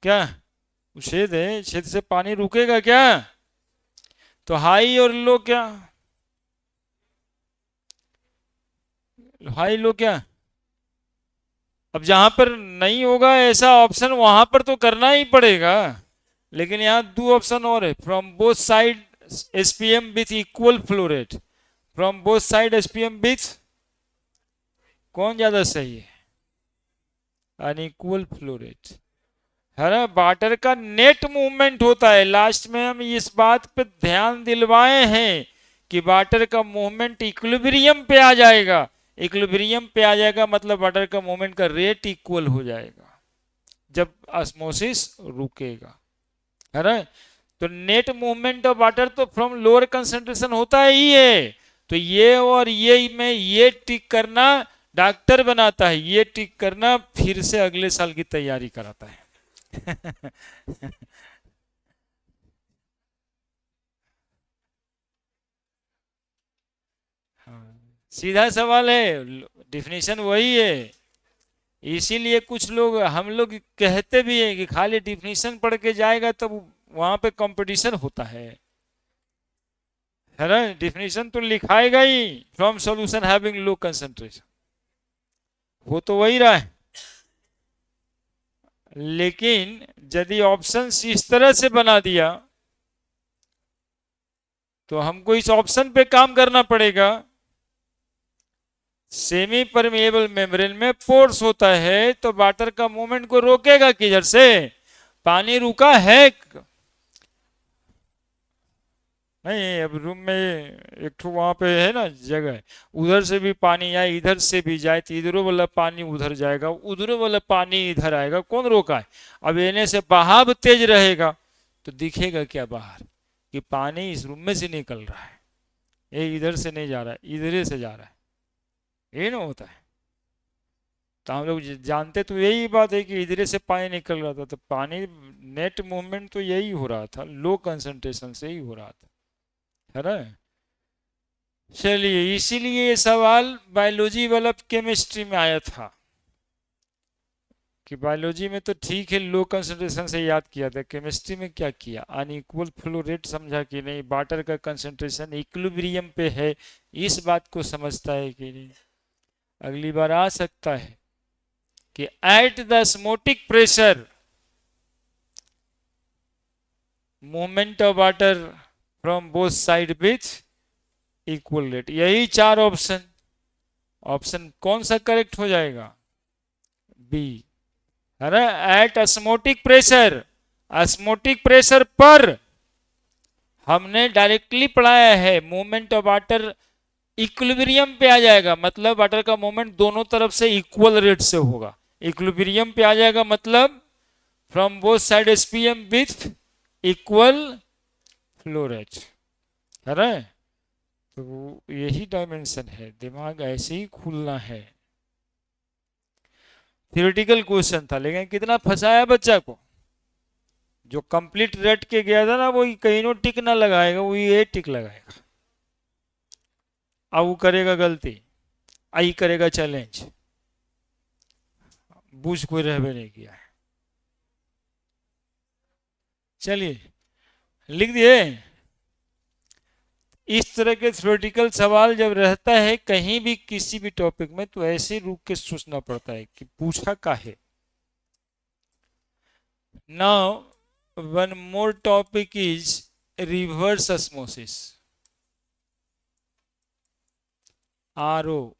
क्या? छेद है, छेद से पानी रुकेगा क्या? तो हाई और लो क्या? हाई लो क्या? अब जहां पर नहीं होगा ऐसा ऑप्शन, वहां पर तो करना ही पड़ेगा। लेकिन यहाँ दो ऑप्शन और है, from both side SPM with equal flow rate, from both side SPM with, कौन ज्यादा सही है? अनइक्वल फ्लो रेट है ना। वाटर का नेट मूवमेंट होता है। लास्ट में हम इस बात पे ध्यान दिलवाए हैं कि वाटर का मूवमेंट इक्विलिब्रियम पे आ जाएगा। इक्विलिब्रियम पे आ जाएगा मतलब वाटर का मूवमेंट का रेट इक्वल हो जाएगा जब ऑस्मोसिस रुकेगा, है ना। तो नेट मूवमेंट ऑफ वाटर तो फ्रॉम लोअर कंसंट्रेशन होता ही है। तो ये और ये में ये टिक करना डॉक्टर बनाता है, ये टिक करना फिर से अगले साल की तैयारी कराता है। हाँ, सीधा सवाल है, डिफिनीशन वही है। इसीलिए कुछ लोग, हम लोग कहते भी हैं कि खाली डिफिनीशन पढ़ के जाएगा तब वहां पे कंपटीशन होता है ना। डिफिनीशन तो लिखाएगा ही, from solution having low concentration, वो तो वही रहा है। लेकिन यदि ऑप्शन इस तरह से बना दिया तो हमको इस ऑप्शन पे काम करना पड़ेगा। सेमी परमिएबल मेम्ब्रेन में पोर्स होता है, तो वाटर का मूवमेंट को रोकेगा किधर से? पानी रुका है नहीं। अब रूम में एक ठो वहां पे है ना जगह, उधर से भी पानी आए इधर से भी जाए, तो इधरों वाला पानी उधर जाएगा, उधरों वाला पानी इधर आएगा, कौन रोका है? अब इन्हें से बहाव तेज रहेगा तो दिखेगा क्या बाहर कि पानी इस रूम में से निकल रहा है, ये इधर से नहीं जा रहा है, इधर से जा रहा है, ये ना होता है। तो हम लोग जानते तो यही बात है कि इधर से पानी निकल रहा था, तो पानी नेट मूवमेंट तो यही हो रहा था, लो कंसंट्रेशन से ही हो रहा था, है ना। चलिए, इसीलिए ये सवाल बायोलॉजी वाला केमिस्ट्री में आया था कि बायोलॉजी में तो ठीक है लो कंसंट्रेशन से याद किया था, केमिस्ट्री में क्या किया, अनइक्वल फ्लो रेट समझा कि नहीं, वाटर का कंसंट्रेशन इक्विलिब्रियम पे है, इस बात को समझता है कि नहीं। अगली बार आ सकता है कि at the osmotic pressure movement of water from both side with equal rate. यही चार ऑप्शन, ऑप्शन कौन सा करेक्ट हो जाएगा? बी, है ना। At osmotic pressure, osmotic pressure पर हमने डायरेक्टली पढ़ाया है मूवमेंट ऑफ वाटर इक्विलिब्रियम पे आ जाएगा, मतलब वाटर का मूवमेंट दोनों तरफ से इक्वल रेट से होगा। इक्विलिब्रियम पे आ जाएगा मतलब from both side SPM with equal flow rate, है ना। तो यही डायमेंशन है, दिमाग ऐसे ही खुलना है। थियोरेटिकल क्वेश्चन था लेकिन कितना फंसाया बच्चा को। जो कंप्लीट रट के गया था ना, वो कहीं नो टिक ना लगाएगा, वो ये टिक लगाएगा। अब वो करेगा गलती, आई करेगा चैलेंज, बूझ कोई रहबे नहीं किया है। चलिए लिख दिए। इस तरह के थ्योरेटिकल सवाल जब रहता है कहीं भी किसी भी टॉपिक में, तो ऐसे रुक के सोचना पड़ता है कि पूछा का है। Now one more topic is reverse osmosis, RO.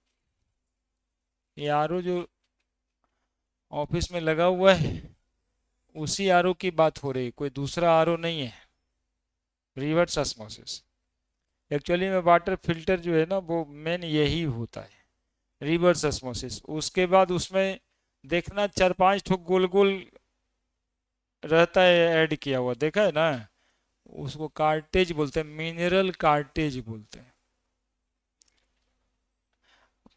ये आरओ जो ऑफिस में लगा हुआ है उसी आरओ की बात हो रही, कोई दूसरा आरओ नहीं है। रिवर्स ऑस्मोसिस एक्चुअली में वाटर फिल्टर जो है ना, वो मेन यही होता है, रिवर्स ऑस्मोसिस। उसके बाद उसमें देखना चार पांच ठो गोल गोल रहता है ऐड किया हुआ, देखा है ना, उसको कार्टेज बोलते हैं, मिनरल कार्टेज बोलते हैं।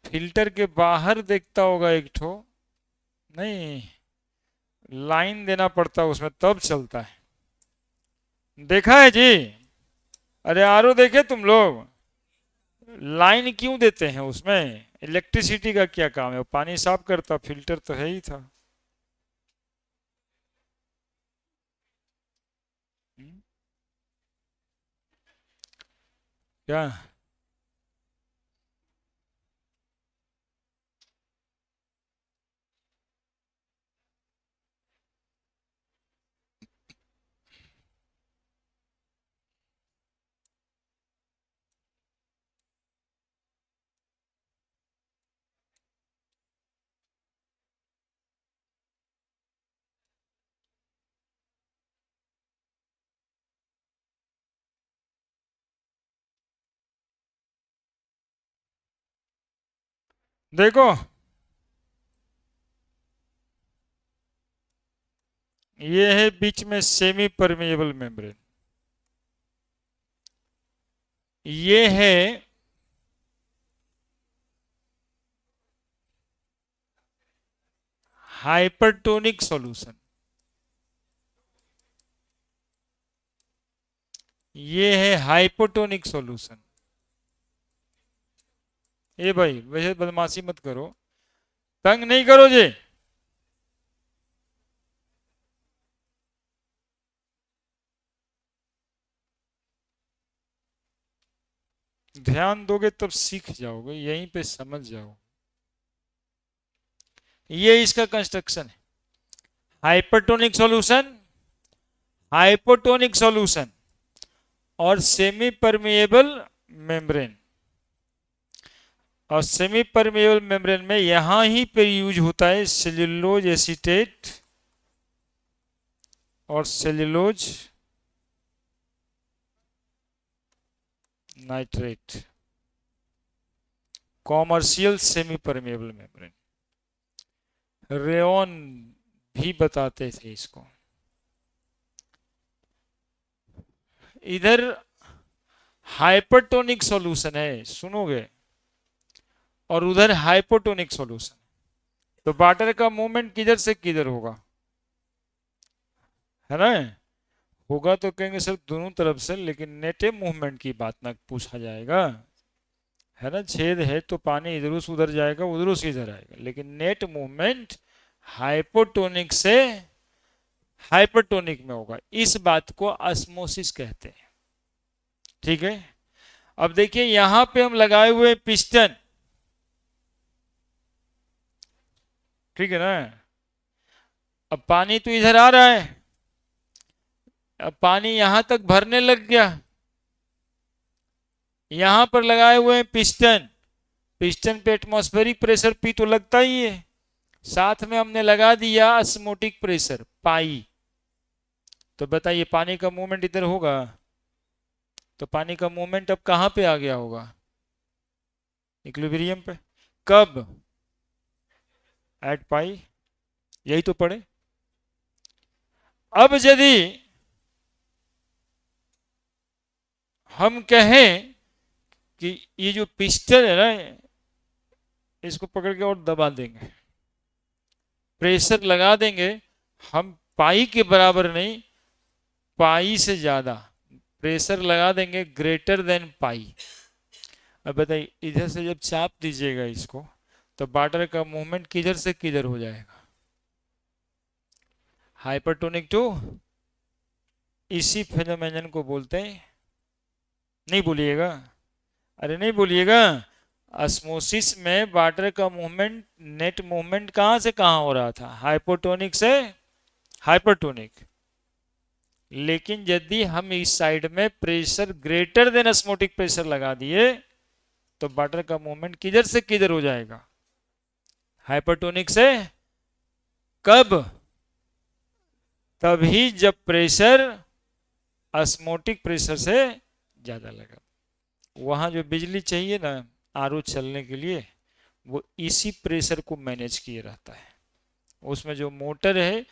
फिल्टर के बाहर देखता होगा एक ठो, नहीं, लाइन देना पड़ता है उसमें तब चलता है, देखा है जी। अरे आरओ देखे तुम लोग, लाइन क्यों देते हैं उसमें? इलेक्ट्रिसिटी का क्या काम है, वो पानी साफ करता, फिल्टर तो है ही था। हम्म, क्या? देखो, ये है बीच में सेमी परमेएबल मेम्ब्रेन, ये है हाइपरटोनिक सॉल्यूशन, ये है हाइपोटोनिक सॉल्यूशन। ए भाई वैसे बदमाशी मत करो, तंग नहीं करो जी। ध्यान दोगे तब सीख जाओगे, यहीं पे समझ जाओ। ये इसका कंस्ट्रक्शन है, हाइपरटोनिक सॉल्यूशन, हाइपोटोनिक सॉल्यूशन और सेमी परमिएबल मेम्ब्रेन। और सेमी परमेबल मेम्ब्रेन में यहां ही पे यूज होता है सेल्यूलोज एसीटेट और cellulose nitrate, commercial semi permeable membrane. Rayon भी बताते थे इसको। इधर हाइपरटोनिक सॉल्यूशन है, सुनोगे, और उधर हाइपोटोनिक सॉल्यूशन। तो वाटर का मूवमेंट किधर से किधर होगा, है ना? होगा तो कहेंगे सर दोनों तरफ से, लेकिन नेटे मूवमेंट की बात ना पूछा जाएगा, है ना? छेद है तो पानी इधर से उधर जाएगा, उधर से इधर आएगा, लेकिन नेट मूवमेंट हाइपोटोनिक से हाइपरटोनिक में होगा। इस बात को ऑस्मोसिस कहते हैं। ठीक है, अब देखिए यहां पे हम लगाए हुए पिस्टन, ठीक है ना? अब पानी तो इधर आ रहा है, अब पानी यहां तक भरने लग गया। यहां पर लगाए हुए हैं पिस्टन, पिस्टन पे एटमॉस्फेरिक प्रेशर पी तो लगता ही है, साथ में हमने लगा दिया ऑस्मोटिक प्रेशर पाई। तो बताइए पानी का मूवमेंट इधर होगा, तो पानी का मूवमेंट अब कहां पे आ गया होगा, इक्विलिब्रियम पे। कब? एट पाई, यही तो पढ़े। अब यदि हम कहें कि ये जो पिस्टन है ना, इसको पकड़ के और दबा देंगे, प्रेशर लगा देंगे हम, पाई के बराबर नहीं, पाई से ज्यादा प्रेशर लगा देंगे, ग्रेटर देन पाई। अब बताइए इधर से जब चाप दीजिएगा इसको, तो वाटर का मूवमेंट किधर से किधर हो जाएगा, हाइपरटोनिक टू। इसी फेनोमेनन को बोलते हैं, नहीं बोलिएगा, अरे नहीं बोलिएगा, ऑस्मोसिस में वाटर का मूवमेंट, नेट मूवमेंट कहां से कहां हो रहा था, हाइपोटोनिक से हाइपरटोनिक। लेकिन यदि हम इस साइड में pressure greater than osmotic pressure लगा दिए, तो वाटर का मूवमेंट किधर से किधर हो जाएगा, हाइपरटोनिक से। कब? तभी जब प्रेशर ऑस्मोटिक प्रेशर से ज्यादा लगा। वहां जो बिजली चाहिए ना आरओ चलने के लिए, वो इसी प्रेशर को मैनेज किए रहता है। उसमें जो मोटर है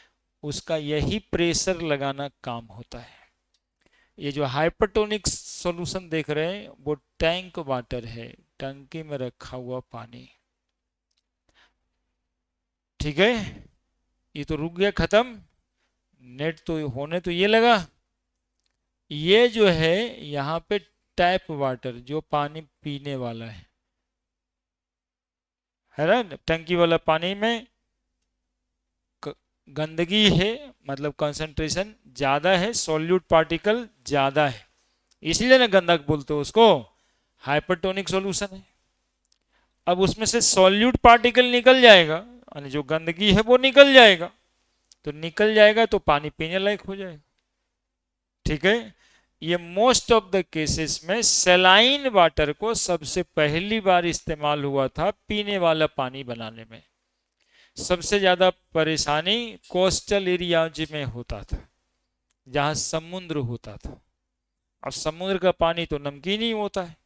उसका यही प्रेशर लगाना काम होता है। ये जो हाइपरटोनिक सॉल्यूशन देख रहे हैं वो टैंक वाटर है, टंकी में रखा हुआ पानी। ठीक है, ये तो रुक गया, खत्म। नेट तो होने तो ये लगा, ये जो है यहाँ पे टैप वाटर, जो पानी पीने वाला है ना, टंकी वाला पानी में गंदगी है, मतलब कंसंट्रेशन ज्यादा है, सॉल्यूट पार्टिकल ज्यादा है, इसलिए ना गंदक बोलते हो उसको, हाइपरटोनिक सॉल्यूशन है। अब उसमें से सॉल्यूट पार्टिकल निकल जाएगा, यानी जो गंदगी है वो निकल जाएगा, तो निकल जाएगा तो पानी पीने लायक हो जाएगा। ठीक है, ये मोस्ट ऑफ द केसेस में सलाइन वाटर को सबसे पहली बार इस्तेमाल हुआ था पीने वाला पानी बनाने में। सबसे ज्यादा परेशानी कोस्टल एरियाज में होता था, जहां समुद्र होता था। अब समुद्र का पानी तो नमकीन ही होता है,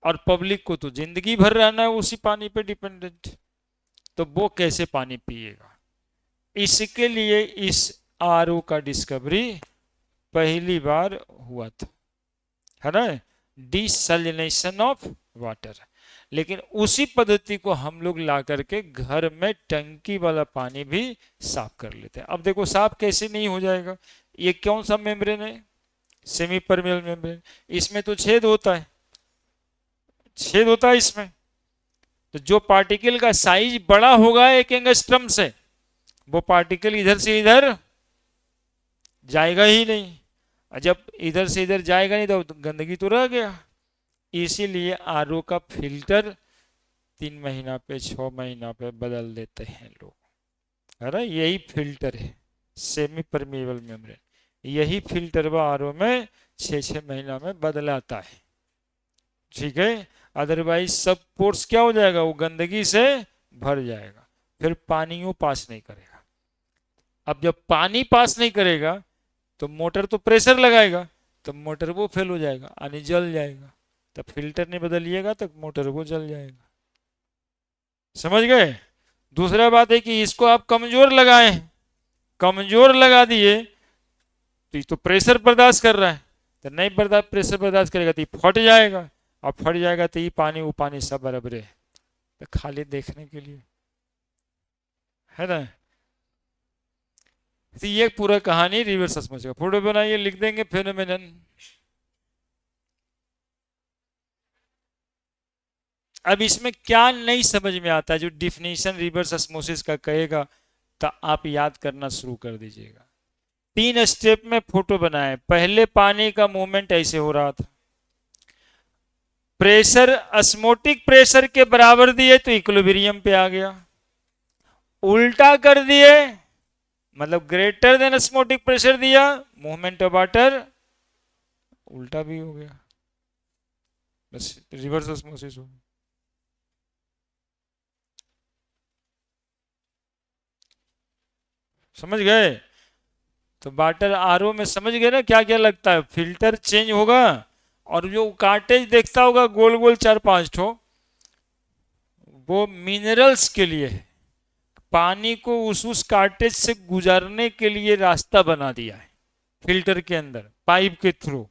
और पब्लिक को तो जिंदगी भर रहना है उसी पानी पे डिपेंडेंट, तो वो कैसे पानी पिएगा। इसके लिए इस आरओ का डिस्कवरी पहली बार हुआ था, है ना, डिसैलिनेशन ऑफ वाटर। लेकिन उसी पद्धति को हम लोग ला करके घर में टंकी वाला पानी भी साफ कर लेते हैं। अब देखो साफ कैसे नहीं हो जाएगा, ये कौन सा मेम्ब्रेन है, सेमी परमेबल मेम्ब्रेन। इसमें तो छेद होता है, छेद होता है इसमें, तो जो पार्टिकल का साइज बड़ा होगा एक एंगस्ट्रम से, वो पार्टिकल इधर से इधर जाएगा ही नहीं। जब इधर से इधर जाएगा नहीं तो गंदगी तो रह गया। इसीलिए आरओ का फिल्टर 3 महीना पे 6 महीना पे बदल देते हैं लोग, है ना। यही फिल्टर है सेमी परमेबल मेम्ब्रेन, यही फिल्टर आरओ में 6-6 महीना में बदलाता है। ठीक है, अदरवाइज सब पोर्स क्या हो जाएगा, वो गंदगी से भर जाएगा, फिर पानी वो पास नहीं करेगा। अब जब पानी पास नहीं करेगा तो मोटर तो प्रेशर लगाएगा, तो मोटर वो फेल हो जाएगा यानी जल जाएगा। तब फिल्टर नहीं बदलिएगा तो मोटर वो जल जाएगा। समझ गए। दूसरा बात है कि इसको आप कमजोर लगाए, कमजोर लगा दिए तो ये तो प्रेशर बर्दाश्त कर रहा है, तो नहीं बर्दाश्त, प्रेशर बर्दाश्त करेगा तो ये फट जाएगा, और फट जाएगा तो ये पानी वो पानी सब बराबर है, तो खाली देखने के लिए है ना। तो ये पूरा कहानी रिवर्स ऑस्मोसिस का फोटो बनाइए, लिख देंगे फेनोमेनन। अब इसमें क्या नहीं समझ में आता है, जो डिफिनेशन रिवर्स ऑस्मोसिस का कहेगा तो आप याद करना शुरू कर दीजिएगा। 3 स्टेप में फोटो बनाए। पहले पानी का मूवमेंट ऐसे हो रहा था, प्रेशर ऑस्मोटिक प्रेशर के बराबर दिए तो इक्विलिब्रियम पे आ गया, उल्टा कर दिए मतलब ग्रेटर देन ऑस्मोटिक प्रेशर दिया, मूवमेंट ऑफ वाटर उल्टा भी हो गया, बस रिवर्स ऑस्मोसिस हो गया। समझ गए। तो वाटर आरओ में समझ गए ना क्या क्या लगता है, फिल्टर चेंज होगा, और जो कार्टेज देखता होगा गोल गोल 4-5 ठो, वो मिनरल्स के लिए है, पानी को उस कार्टेज से गुजारने के लिए रास्ता बना दिया है फिल्टर के अंदर पाइप के थ्रू।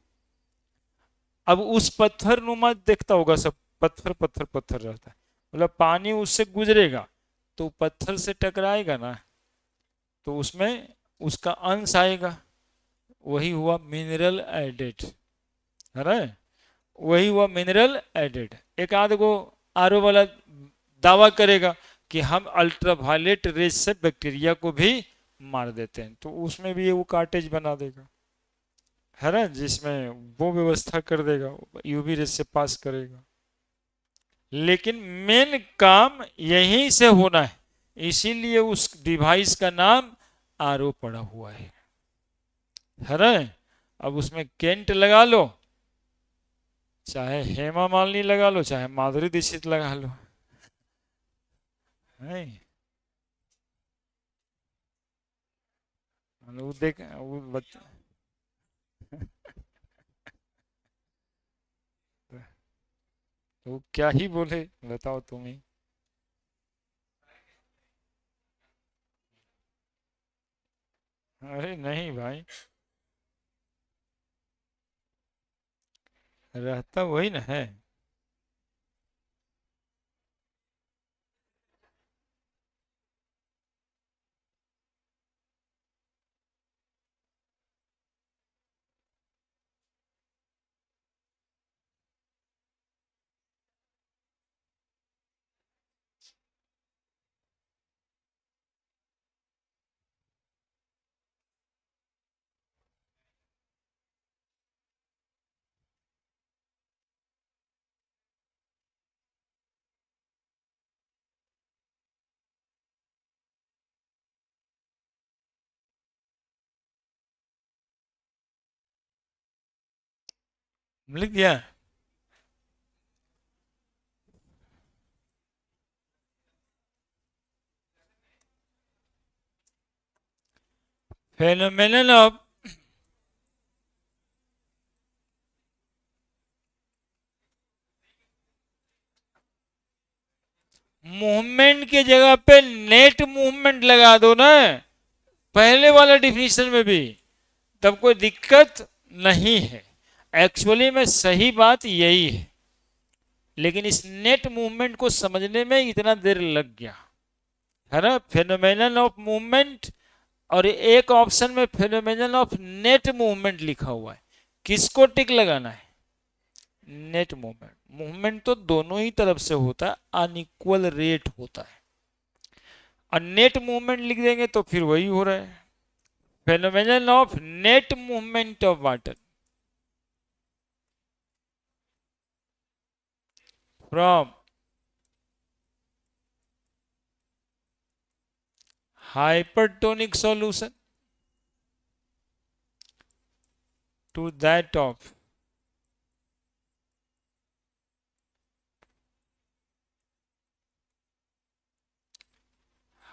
अब उस पत्थर नुमा देखता होगा सब, पत्थर पत्थर पत्थर रहता है, मतलब पानी उससे गुजरेगा तो पत्थर से टकराएगा ना, तो उसमें उसका अंश आएगा, वही हुआ मिनरल एडेड, है ना, वही हुआ मिनरल एडेड। एक आध को आरओ वाला दावा करेगा कि हम अल्ट्रावायलेट रेज से बैक्टीरिया को भी मार देते हैं, तो उसमें भी ये वो कार्टेज बना देगा, है ना, जिसमें वो व्यवस्था कर देगा, यूवी रेज से पास करेगा। लेकिन मेन काम यहीं से होना है, इसीलिए उस डिवाइस का नाम आरओ पड़ा हुआ है ना। अब उसमें केंट लगा लो, चाहे हेमा मालिनी लगा लो, चाहे माधुरी दीक्षित लगा लो, है वो देख वो बच्चा वो क्या ही बोले, बताओ तुम ही। अरे नहीं भाई, रहता वही ना है। लिख दिया। फेनोमेनन ऑफ मूवमेंट की जगह पे नेट मूवमेंट लगा दो ना, पहले वाला डिफिनीशन में भी, तब कोई दिक्कत नहीं है। एक्चुअली में सही बात यही है, लेकिन इस नेट मूवमेंट को समझने में इतना देर लग गया, है ना। फेनोमेनन ऑफ मूवमेंट, और एक ऑप्शन में फेनोमेनन ऑफ नेट मूवमेंट लिखा हुआ है, किसको टिक लगाना है, नेट मूवमेंट। मूवमेंट तो दोनों ही तरफ से होता है, अनइक्वल रेट होता है, और नेट मूवमेंट लिख देंगे तो फिर वही हो रहा है, phenomenon of net movement of water from hypertonic solution to that of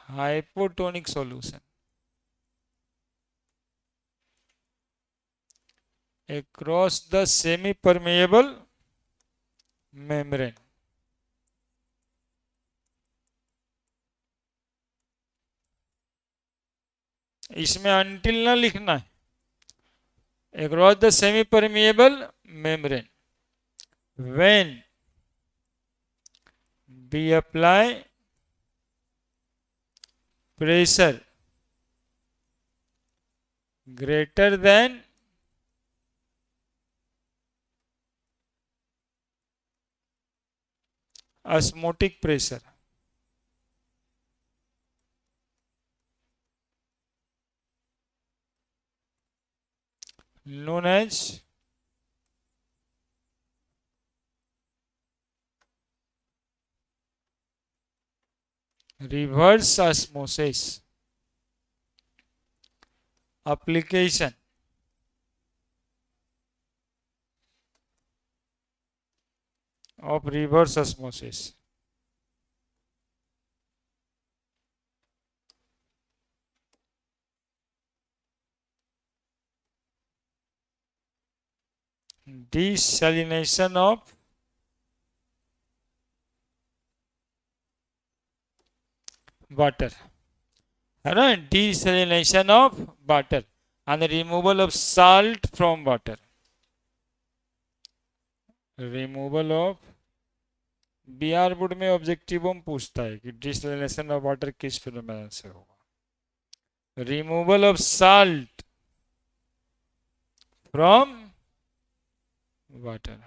hypotonic solution across the semi permeable membrane। इसमें अनटिल ना लिखना है। across the semi permeable membrane when we apply pressure greater than osmotic pressure, known as reverse osmosis। application of reverse osmosis। desalination of water, है ना, desalination of water and the removal of salt from water। removal of BR board में objective में पूछता है कि desalination of water किस phenomena से होगा। Removal of salt from water.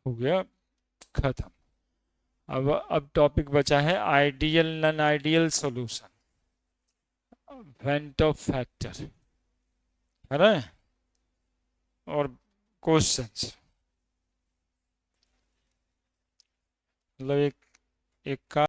हो गया खत्म। अब टॉपिक बचा है ideal non ideal solution, van't Hoff factor, है ना, और क्वेश्चंस। मतलब एक एक का